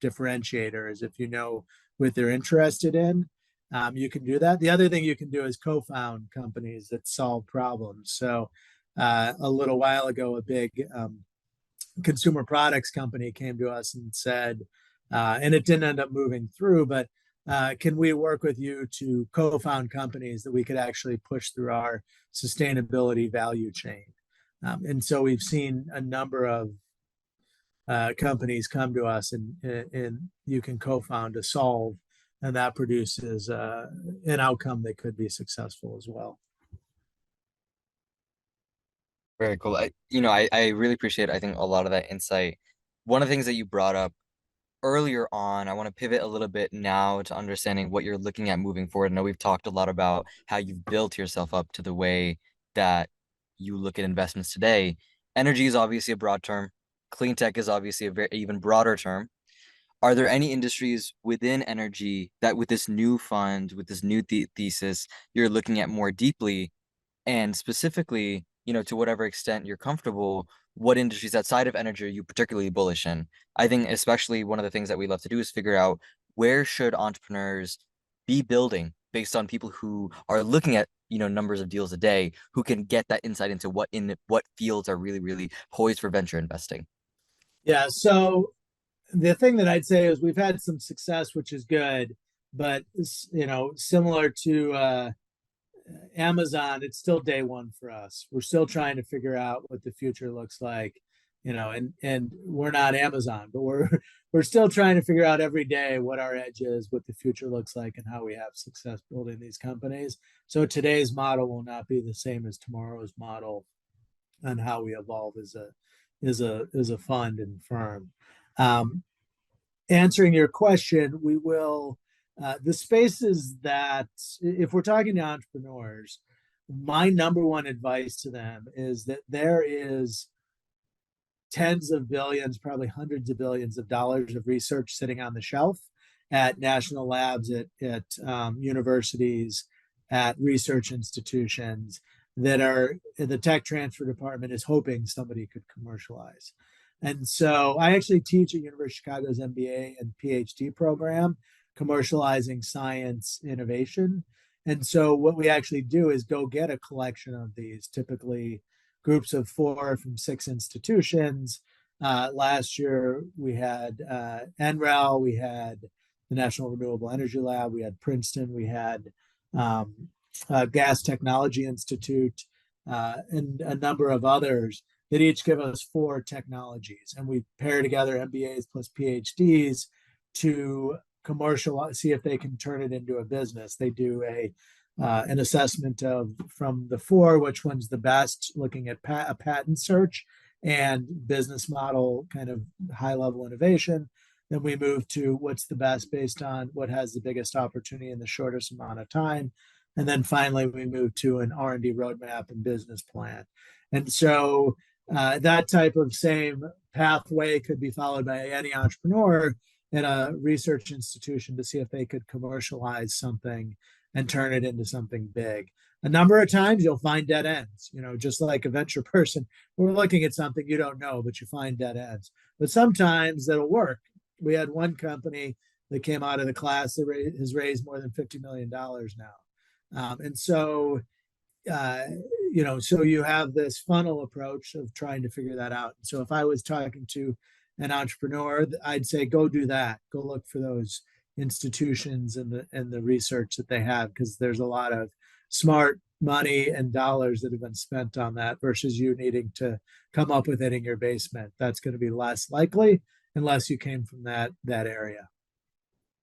Speaker 3: differentiator, is if you know what they're interested in, you can do that. The other thing you can do is co-found companies that solve problems. So a little while ago, a big consumer products company came to us and said, and it didn't end up moving through, but can we work with you to co-found companies that we could actually push through our sustainability value chain? And so we've seen a number of companies come to us, and you can co-found to solve, and that produces an outcome that could be successful as well.
Speaker 5: Very cool. I really appreciate, I think, a lot of that insight. One of the things that you brought up earlier on, I want to pivot a little bit now to understanding what you're looking at moving forward. I know we've talked a lot about how you've built yourself up to the way that you look at investments today. Energy is obviously a broad term. Clean tech is obviously a very even broader term. Are there any industries within energy that, with this new fund, with this new thesis, you're looking at more deeply? And specifically, to whatever extent you're comfortable, what industries outside of energy are you particularly bullish in? I think especially one of the things that we love to do is figure out, where should entrepreneurs be building based on people who are looking at, numbers of deals a day, who can get that insight into what fields are really, really poised for venture investing.
Speaker 3: Yeah. So the thing that I'd say is we've had some success, which is good, but similar to Amazon, it's still day one for us. We're still trying to figure out what the future looks like, and we're not Amazon, but we're still trying to figure out every day what our edge is, what the future looks like, and how we have success building these companies. So today's model will not be the same as tomorrow's model on how we evolve as a fund and firm. Answering your question, we will. The spaces that, if we're talking to entrepreneurs, my number one advice to them is that there is tens of billions, probably hundreds of billions of dollars of research sitting on the shelf at national labs, at universities, at research institutions that the tech transfer department is hoping somebody could commercialize. And so I actually teach at University of Chicago's MBA and PhD program, commercializing science innovation. And so what we actually do is go get a collection of these, typically groups of 4 from 6 institutions. Last year we had NREL, we had the National Renewable Energy Lab, we had Princeton, we had Gas Technology Institute, and a number of others that each give us 4 technologies. And we pair together MBAs plus PhDs to commercialize, see if they can turn it into a business. They do an assessment of, from the 4, which one's the best, looking at a patent search and business model, kind of high level innovation. Then we move to what's the best based on what has the biggest opportunity in the shortest amount of time. And then finally, we move to an R&D roadmap and business plan. And so that type of same pathway could be followed by any entrepreneur in a research institution to see if they could commercialize something and turn it into something big. A number of times you'll find dead ends, just like a venture person. We're looking at something you don't know, but you find dead ends. But sometimes that'll work. We had one company that came out of the class that has raised more than $50 million now. And so, so you have this funnel approach of trying to figure that out. So if I was talking to an entrepreneur, I'd say, go do that. Go look for those institutions and the research that they have, because there's a lot of smart money and dollars that have been spent on that versus you needing to come up with it in your basement. That's going to be less likely unless you came from that area.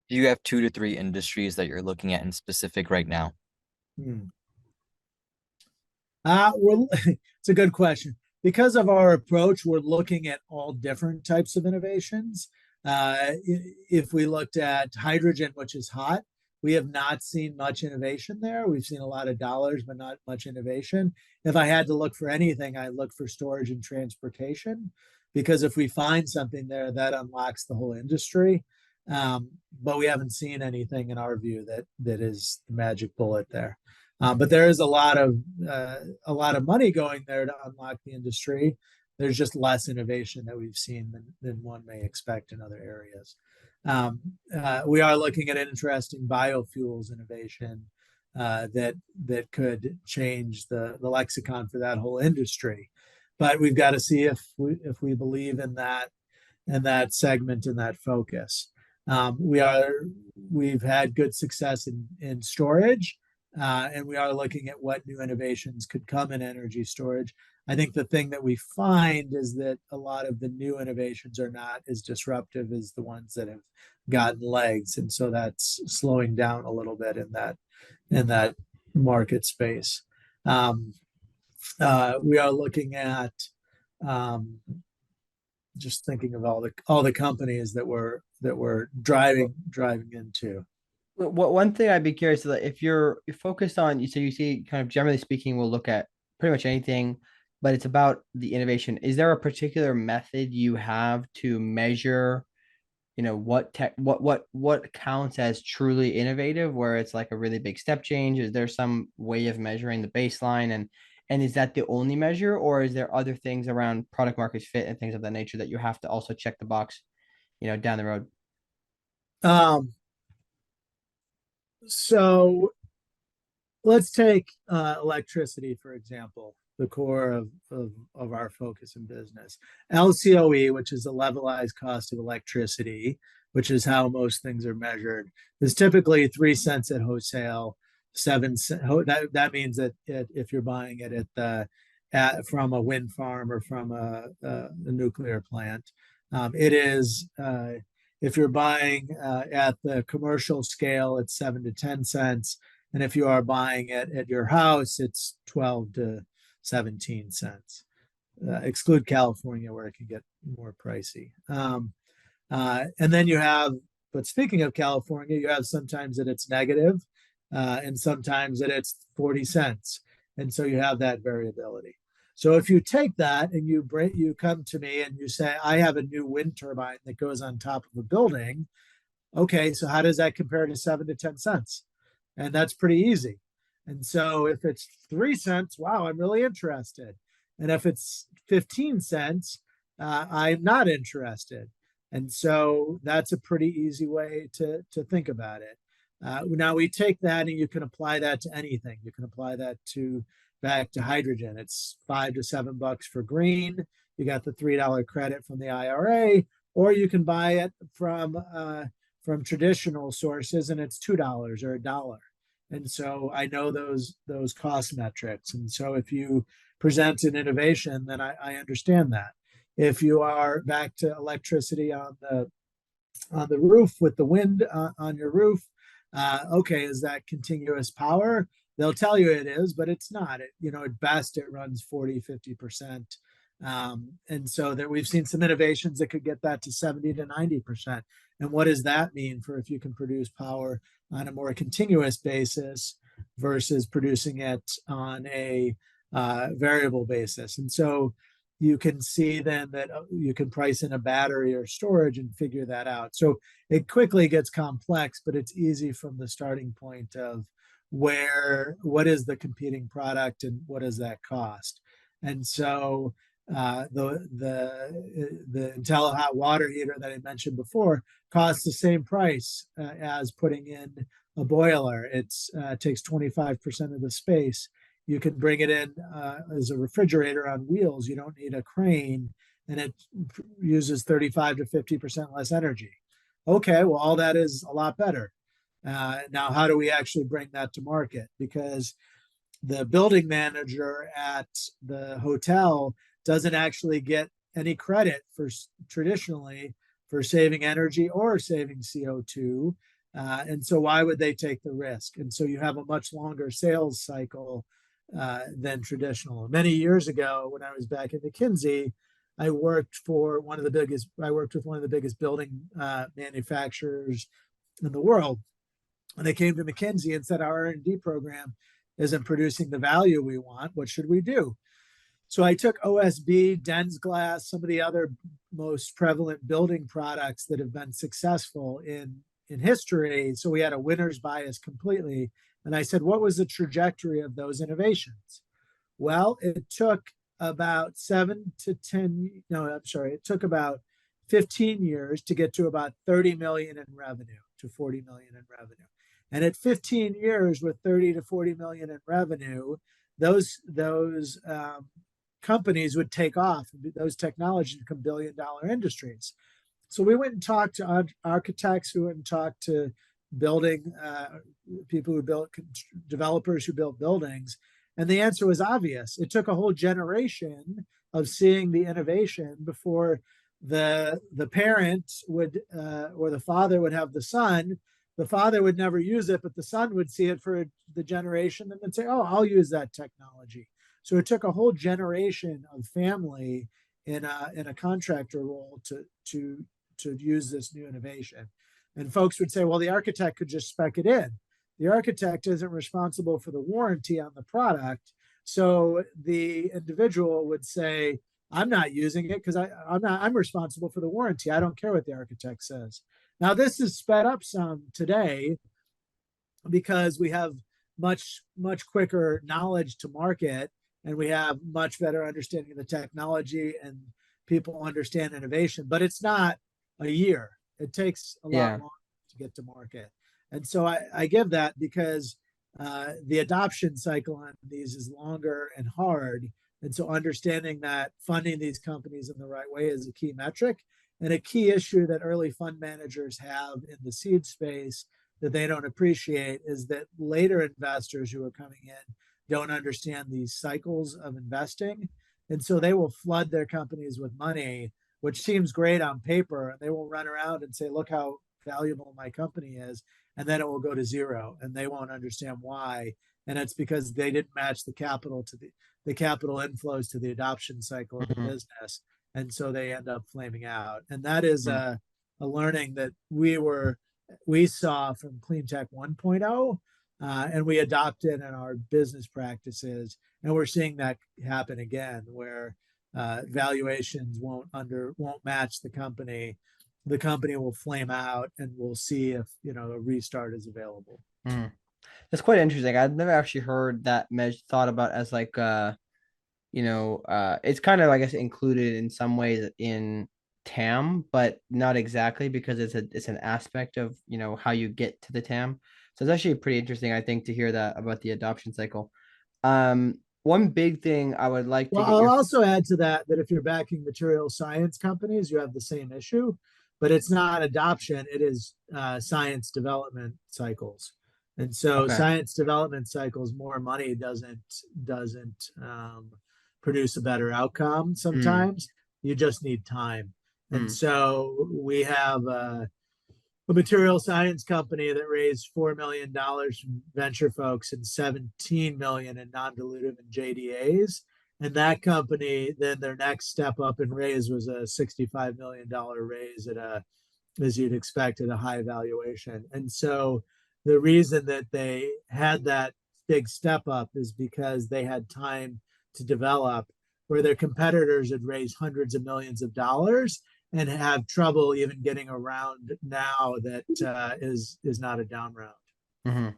Speaker 5: Do you have 2 to 3 industries that you're looking at in specific right now?
Speaker 3: It's a good question. Because of our approach, we're looking at all different types of innovations. If we looked at hydrogen, which is hot, we have not seen much innovation there. We've seen a lot of dollars, but not much innovation. If I had to look for anything, I'd look for storage and transportation, because if we find something there, that unlocks the whole industry. But we haven't seen anything in our view that is the magic bullet there. But there is a lot of money going there to unlock the industry. There's just less innovation that we've seen than one may expect in other areas. We are looking at interesting biofuels innovation that could change the lexicon for that whole industry. But we've got to see if we believe in that segment and that focus. We've had good success in storage. And we are looking at what new innovations could come in energy storage. I think the thing that we find is that a lot of the new innovations are not as disruptive as the ones that have gotten legs. And so that's slowing down a little bit in that market space. We are looking at just thinking of all the companies that we're driving into.
Speaker 2: One thing I'd be curious is that if you're focused on, so you see, kind of generally speaking, we'll look at pretty much anything, but it's about the innovation. Is there a particular method you have to measure, what counts as truly innovative, where it's like a really big step change? Is there some way of measuring the baseline, and is that the only measure, or is there other things around product market fit and things of that nature that you have to also check the box, down the road?
Speaker 3: So let's take electricity, for example, the core of our focus in business. LCOE, which is the levelized cost of electricity, which is how most things are measured, is typically 3 cents at wholesale, 7 cents. That means that if you're buying it from a wind farm or from a nuclear plant, it is. If you're buying at the commercial scale, it's 7 to 10 cents. And if you are buying it at your house, it's 12 to 17 cents. Exclude California, where it can get more pricey. And then you have, but speaking of California, you have sometimes that it's negative and sometimes that it's 40 cents. And so you have that variability. So if you take that and you come to me and you say, I have a new wind turbine that goes on top of a building. Okay, so how does that compare to 7 to 10 cents? And that's pretty easy. And so if it's 3 cents, wow, I'm really interested. And if it's 15 cents, I'm not interested. And so that's a pretty easy way to think about it. Now we take that and you can apply that to anything. You can apply that to back to hydrogen. It's $5 to $7 for green. You got the $3 credit from the IRA, or you can buy it from traditional sources and it's $2 or $1. And so I know those cost metrics. And so if you present an innovation, then I understand that. If you are back to electricity on the roof with the wind on your roof, okay, is that continuous power? They'll tell you it is, but it's not. At best, it runs 40, 50%. And so that we've seen some innovations that could get that to 70 to 90%. And what does that mean for if you can produce power on a more continuous basis versus producing it on a variable basis? And so you can see then that you can price in a battery or storage and figure that out. So it quickly gets complex, but it's easy from the starting point of what is the competing product and what does that cost? And so the IntelliHot water heater that I mentioned before costs the same price as putting in a boiler. It takes 25% of the space. You can bring it in as a refrigerator on wheels. You don't need a crane, and it uses 35 to 50% less energy. Okay, well, all that is a lot better. Now, how do we actually bring that to market? Because the building manager at the hotel doesn't actually get any credit for traditionally for saving energy or saving CO2. And so why would they take the risk? And so you have a much longer sales cycle than traditional. Many years ago, when I was back at McKinsey, I worked with one of the biggest building manufacturers in the world. And they came to McKinsey and said, our R&D program isn't producing the value we want. What should we do? So I took OSB, Den's glass, some of the other most prevalent building products that have been successful in history. So we had a winner's bias completely. And I said, what was the trajectory of those innovations? Well, it took about 15 years to get to about 30 million in revenue, to 40 million in revenue. And at 15 years with 30 to 40 million in revenue, those companies would take off. Those technologies become billion-dollar industries. So we went and talked to architects, we went and talked to building people who built, developers who built buildings, and the answer was obvious. It took a whole generation of seeing the innovation before the parent would or the father would have the son. The father would never use it, but the son would see it for the generation and then say, oh, I'll use that technology. So it took a whole generation of family in a contractor role to use this new innovation. And folks would say, well, the architect could just spec it in. The architect isn't responsible for the warranty on the product. So the individual would say, I'm not using it because I'm responsible for the warranty. I don't care what the architect says. Now, this is sped up some today because we have much quicker knowledge to market, and we have much better understanding of the technology, and people understand innovation. But it's not a year. It takes a lot longer to get to market. And so I give that because the adoption cycle on these is longer and hard. And so understanding that funding these companies in the right way is a key metric. And a key issue that early fund managers have in the seed space that they don't appreciate is that later investors who are coming in don't understand these cycles of investing. And so they will flood their companies with money, which seems great on paper. And they will run around and say, look how valuable my company is. And then it will go to zero and they won't understand why. And it's because they didn't match the capital to the capital inflows to the adoption cycle of the business. And so they end up flaming out. And that is a learning that we saw from CleanTech 1.0, and we adopted in our business practices. And we're seeing that happen again, where valuations won't match the company. The company will flame out, and we'll see if a restart is available.
Speaker 2: That's quite interesting. I've never actually heard that thought about as like it's kind of, I guess, included in some ways in TAM, but not exactly, because it's an aspect of, how you get to the TAM. So it's actually pretty interesting, I think, to hear that about the adoption cycle. One big thing I would like to
Speaker 3: Well,
Speaker 2: get
Speaker 3: I'll
Speaker 2: your
Speaker 3: also add to that if you're backing material science companies, you have the same issue, but it's not adoption, it is science development cycles. And so
Speaker 2: okay.
Speaker 3: science development cycles, more money doesn't produce a better outcome
Speaker 2: Mm,
Speaker 3: sometimes. You just need time. And
Speaker 2: mm,
Speaker 3: so we have a material science company that raised $4 million from venture folks and 17 million in non-dilutive and JDAs. And that company, then their next step up in raise was a $65 million raise at as you'd expect, at a high valuation. And so the reason that they had that big step up is because they had time to develop, where their competitors had raised hundreds of millions of dollars and have trouble even getting around now that is not a down round.
Speaker 2: mm-hmm.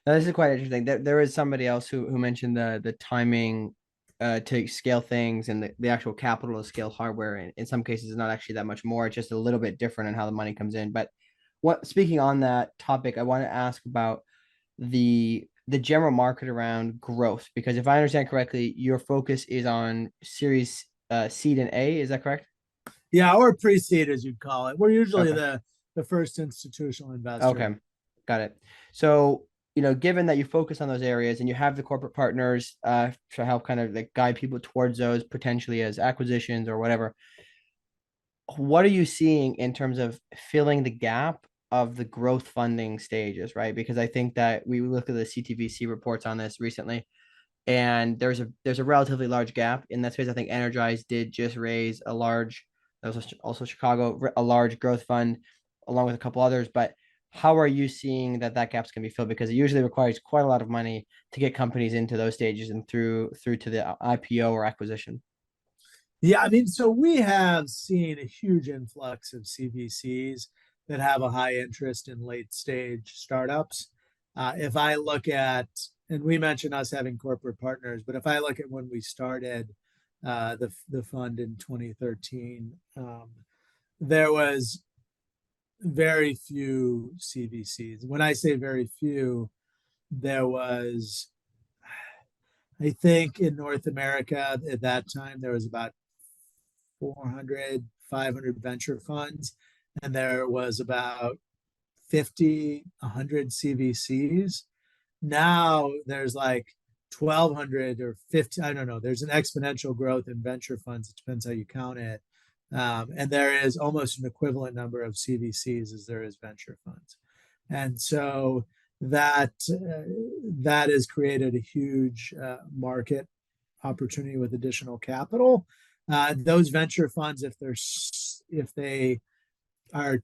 Speaker 2: Now, this is quite interesting. There is somebody else who mentioned the timing to scale things, and the actual capital to scale hardware. In some cases, is not actually that much more. It's just a little bit different in how the money comes in. But speaking on that topic, I want to ask about the general market around growth, because if I understand correctly, your focus is on series seed and A. Is that correct?
Speaker 3: Yeah, or pre-seed as you'd call it. We're usually
Speaker 2: Okay.
Speaker 3: the first institutional investor.
Speaker 2: Okay. Got it. So, given that you focus on those areas and you have the corporate partners to help kind of like guide people towards those potentially as acquisitions or whatever, what are you seeing in terms of filling the gap of the growth funding stages, right? Because I think that we looked at the CTVC reports on this recently, and there's a relatively large gap in that space. I think Energize did just raise a large, that was also Chicago, a large growth fund, along with a couple others. But how are you seeing that gaps can be filled? Because it usually requires quite a lot of money to get companies into those stages and through to the IPO or acquisition.
Speaker 3: Yeah, I mean, so we have seen a huge influx of CVCs that have a high interest in late stage startups. If I look at, and we mentioned us having corporate partners, but if I look at when we started the fund in 2013, there was very few CVCs. When I say very few, there was, I think in North America at that time, there was about 400, 500 venture funds, and there was about 50, 100 CVCs. Now there's like 1,200 or 50, I don't know. There's an exponential growth in venture funds. It depends how you count it. And there is almost an equivalent number of CVCs as there is venture funds. And so that has created a huge market opportunity with additional capital. Those venture funds, if they are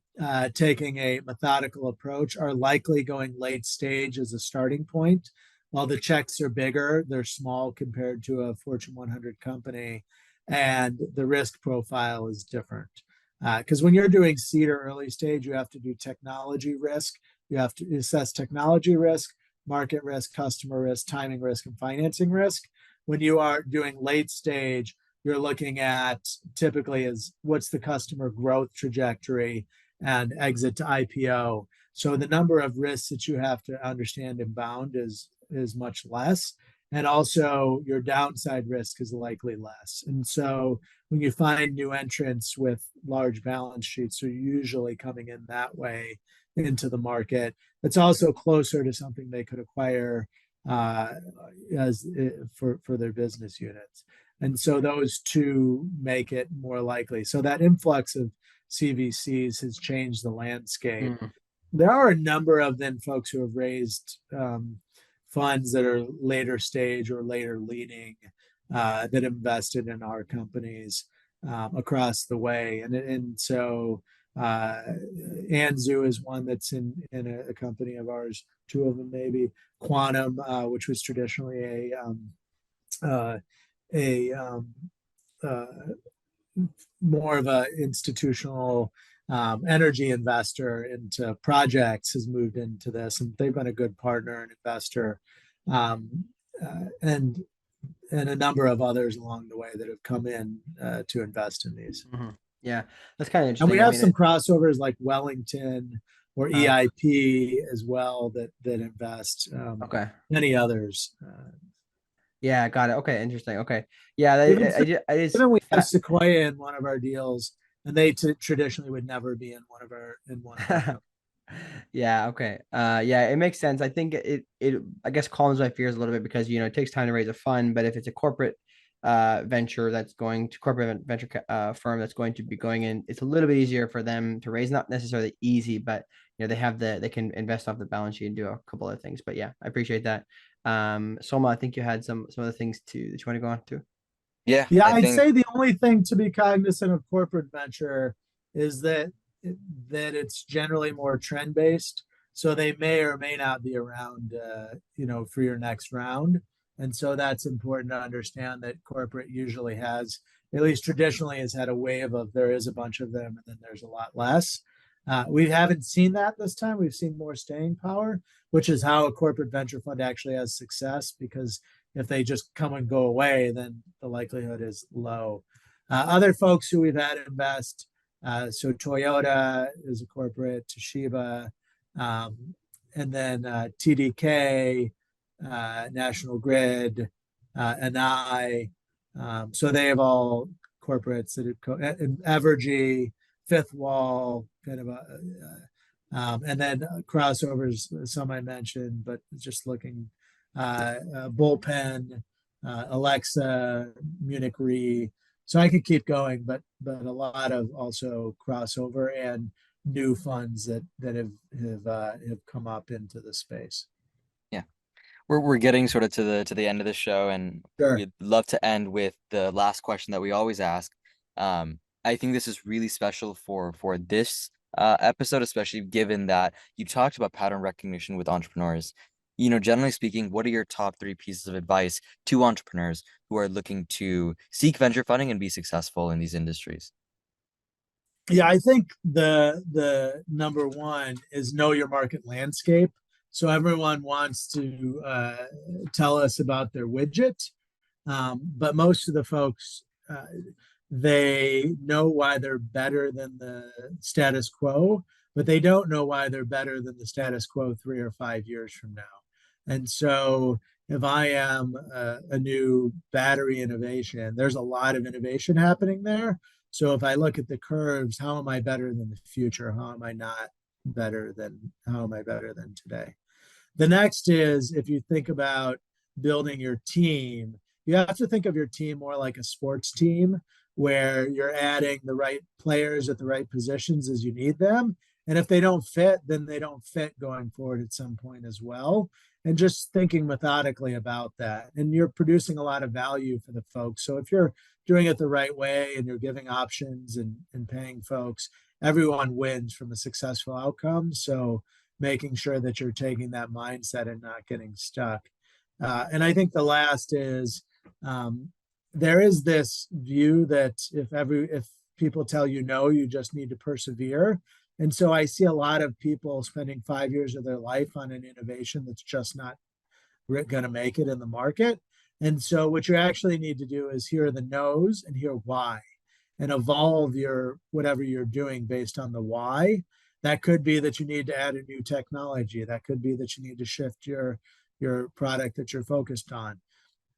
Speaker 3: taking a methodical approach, are likely going late stage as a starting point. While the checks are bigger, they're small compared to a Fortune 100 company, and the risk profile is different. Because when you're doing seed or early stage, you have to do technology risk. You have to assess technology risk, market risk, customer risk, timing risk, and financing risk. When you are doing late stage, you're looking at typically is what's the customer growth trajectory and exit to IPO. So the number of risks that you have to understand and bound is much less. And also your downside risk is likely less. And so when you find new entrants with large balance sheets, they're usually coming in that way into the market. It's also closer to something they could acquire as for their business units. And so those two make it more likely. So that influx of CVCs has changed the landscape.
Speaker 2: Mm,
Speaker 3: There are a number of then folks who have raised funds that are later stage or later leading that invested in our companies across the way. And so Anzu is one that's in a company of ours, two of them maybe. Quantum, which was traditionally a more of a institutional energy investor into projects, has moved into this, and they've been a good partner and investor. And and a number of others along the way that have come in to invest in these.
Speaker 2: Yeah, that's kind of
Speaker 3: And we
Speaker 2: interesting. I
Speaker 3: have
Speaker 2: mean,
Speaker 3: some crossovers like Wellington or EIP as well that invest.
Speaker 2: Okay.
Speaker 3: Many others.
Speaker 2: Yeah, got it. Okay, interesting. Okay. Yeah,
Speaker 3: Even
Speaker 2: I just
Speaker 3: we have Sequoia in one of our deals, and they traditionally would never be in one of our companies.
Speaker 2: Yeah, okay. Yeah, it makes sense. I think it I guess calms my fears a little bit because it takes time to raise a fund, but if it's a corporate venture that's going to corporate venture firm that's going to be going in, it's a little bit easier for them to raise, not necessarily easy, but they can invest off the balance sheet and do a couple of things. But yeah, I appreciate that. Soma, I think you had some other things that you want to go on to.
Speaker 5: Yeah,
Speaker 3: Yeah,
Speaker 5: I
Speaker 3: I'd
Speaker 5: think
Speaker 3: say the only thing to be cognizant of corporate venture is that it's generally more trend based. So they may or may not be around, for your next round. And so that's important to understand that corporate usually has, at least traditionally, has had a wave of there is a bunch of them and then there's a lot less. We haven't seen that this time. We've seen more staying power, which is how a corporate venture fund actually has success, because if they just come and go away, then the likelihood is low. Other folks who we've had invest, so Toyota is a corporate, Toshiba, and then TDK, National Grid, Enai. So they have all corporates that and Evergy, Fifth Wall, kind of and then crossovers, some I mentioned, but just looking, Bullpen, Alexa, Munich Re. So I could keep going, but a lot of also crossover and new funds that have come up into the space.
Speaker 5: yeah, we're getting sort of to the end of the show, and
Speaker 3: Sure.
Speaker 5: we'd love to end with the last question that we always ask. I think this is really special for this episode, especially given that you talked about pattern recognition with entrepreneurs. Generally speaking, what are your top 3 pieces of advice to entrepreneurs who are looking to seek venture funding and be successful in these industries?
Speaker 3: Yeah, I think the number one is know your market landscape. So everyone wants to tell us about their widget, but most of the folks, they know why they're better than the status quo, but they don't know why they're better than the status quo 3 or 5 years from now. And so if I am a new battery innovation, there's a lot of innovation happening there. So if I look at the curves, how am I better than the future? How am I better than today? The next is, if you think about building your team, you have to think of your team more like a sports team, where you're adding the right players at the right positions as you need them. And if they don't fit, then they don't fit going forward at some point as well. And just thinking methodically about that. And you're producing a lot of value for the folks. So if you're doing it the right way and you're giving options and paying folks, everyone wins from a successful outcome. So making sure that you're taking that mindset and not getting stuck. And I think the last is, there is this view that if people tell you no, you just need to persevere. And so I see a lot of people spending 5 years of their life on an innovation that's just not going to make it in the market. And so what you actually need to do is hear the no's and hear why, and evolve your whatever you're doing based on the why. That could be that you need to add a new technology. That could be that you need to shift your product that you're focused on.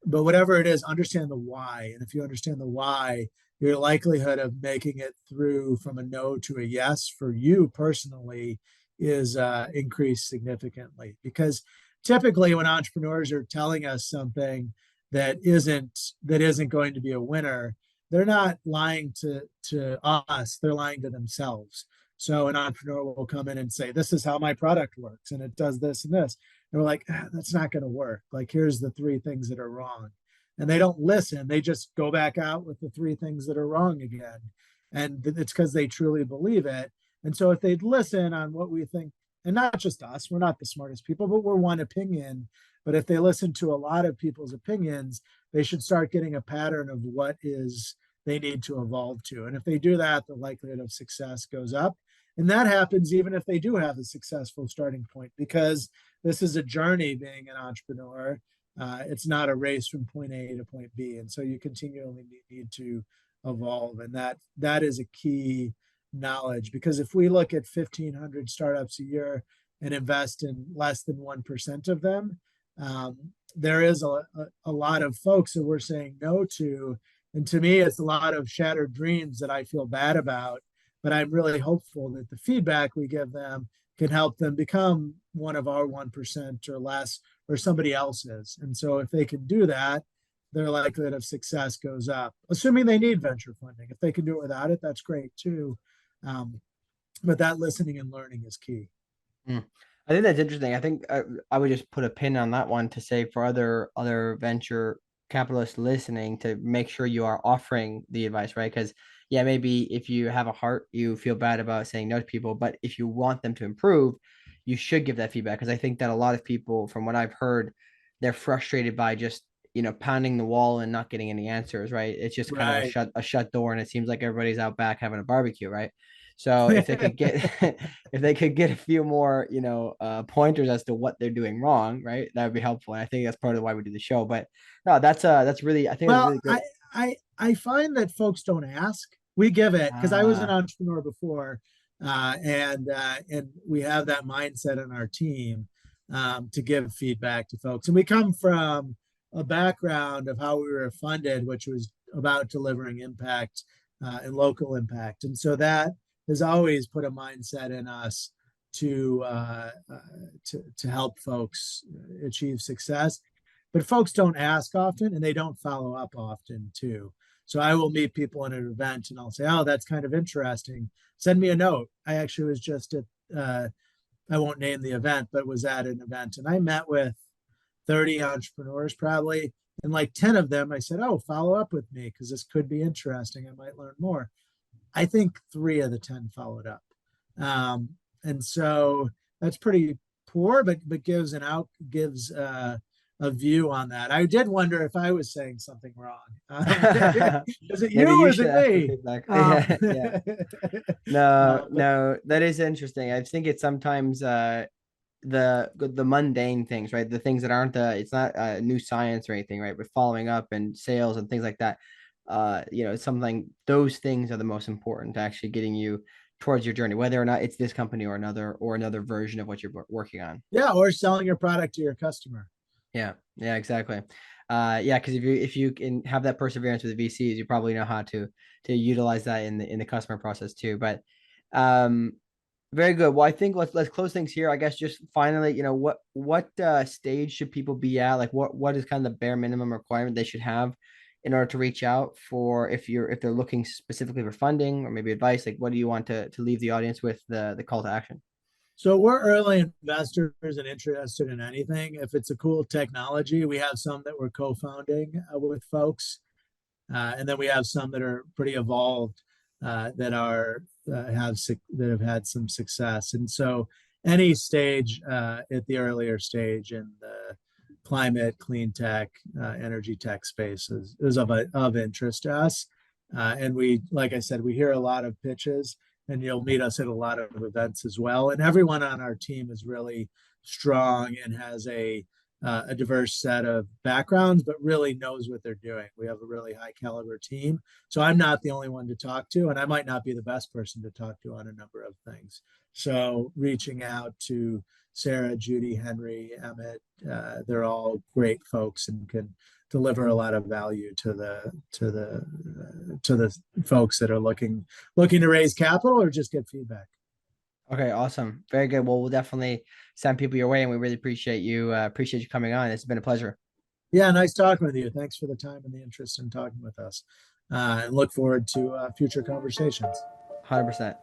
Speaker 3: But whatever it is, understand the why. And if you understand the why, your likelihood of making it through from a no to a yes for you personally is increased significantly. Because typically when entrepreneurs are telling us something that isn't going to be a winner, they're not lying to us, they're lying to themselves. So an entrepreneur will come in and say, this is how my product works, and it does this and this. And we're like, that's not going to work. Like, here's the 3 things that are wrong. And they don't listen. They just go back out with the 3 things that are wrong again. And it's because they truly believe it. And so if they'd listen on what we think, and not just us, we're not the smartest people, but we're one opinion. But if they listen to a lot of people's opinions, they should start getting a pattern of what is they need to evolve to. And if they do that, the likelihood of success goes up. And that happens even if they do have a successful starting point, because this is a journey being an entrepreneur. It's not a race from point A to point B. And so you continually need to evolve. And that is a key knowledge, because if we look at 1,500 startups a year and invest in less than 1% of them, there is a lot of folks that we're saying no to. And to me, it's a lot of shattered dreams that I feel bad about, but I'm really hopeful that the feedback we give them can help them become one of our 1% or less, or somebody else's. And so if they can do that, their likelihood of success goes up, assuming they need venture funding. If they can do it without it, that's great too. But that listening and learning is key.
Speaker 2: I think that's interesting. I think I would just put a pin on that one to say for other venture capitalists listening, to make sure you are offering the advice, right? Because yeah, maybe if you have a heart, you feel bad about saying no to people, but if you want them to improve, you should give that feedback. Because I think that a lot of people, from what I've heard, they're frustrated by just pounding the wall and not getting any answers, right? It's just kind of
Speaker 3: Right.
Speaker 2: a shut door, and it seems like everybody's out back having a barbecue, right? So if they could get if they could get a few more, pointers as to what they're doing wrong, right? That would be helpful. And I think that's part of why we do the show. But no, that's really, I think that's
Speaker 3: Well,
Speaker 2: really good.
Speaker 3: I find that folks don't ask. We give it, because I was an
Speaker 2: Ah,
Speaker 3: entrepreneur before, and we have that mindset in our team, to give feedback to folks. And we come from a background of how we were funded, which was about delivering impact, and local impact. And so that has always put a mindset in us to to help folks achieve success. But folks don't ask often, and they don't follow up often too. So I will meet people in an event and I'll say, "Oh, that's kind of interesting. Send me a note." I actually was just at, I won't name the event, but was at an event, and I met with 30 entrepreneurs probably. And like 10 of them, I said, "Oh, follow up with me, because this could be interesting. I might learn more." I think 3 of the 10 followed up. And so that's pretty poor, but gives a view on that. I did wonder if I was saying something wrong. Is it
Speaker 2: maybe
Speaker 3: you or
Speaker 2: you
Speaker 3: is
Speaker 2: should
Speaker 3: it
Speaker 2: ask for
Speaker 3: me?
Speaker 2: feedback. Yeah, yeah. No,
Speaker 3: But
Speaker 2: no, that is interesting. I think it's sometimes the mundane things, right? The things that aren't it's not new science or anything, right? But following up and sales and things like that, it's something, those things are the most important to actually getting you towards your journey, whether or not it's this company or another version of what you're working on.
Speaker 3: yeah, or selling your product to your customer.
Speaker 2: Yeah, yeah, exactly. Yeah, because if you can have that perseverance with the VCs, you probably know how to utilize that in the customer process too. But um, very good. Well, I think let's close things here. I guess just finally, what stage should people be at? Like what is kind of the bare minimum requirement they should have in order to reach out for, if they're looking specifically for funding or maybe advice? Like what do you want to leave the audience with, the call to action?
Speaker 3: So we're early investors and interested in anything. If it's a cool technology, we have some that we're co-founding with folks. And then we have some that are pretty evolved, that have had some success. And so any stage, at the earlier stage in the climate, clean tech, energy tech space is of interest to us. And we, like I said, we hear a lot of pitches, and you'll meet us at a lot of events as well. And everyone on our team is really strong and has a diverse set of backgrounds, but really knows what they're doing. We have a really high caliber team. So I'm not the only one to talk to, and I might not be the best person to talk to on a number of things. So reaching out to Sarah, Judy, Henry, Emmett, they're all great folks and can deliver a lot of value to the folks that are looking to raise capital or just get feedback.
Speaker 2: Okay, awesome. Very good. Well, we'll definitely send people your way, and we really appreciate you coming on. It's been a pleasure.
Speaker 3: Yeah, nice talking with you. Thanks for the time and the interest in talking with us. And look forward to future conversations.
Speaker 2: 100%.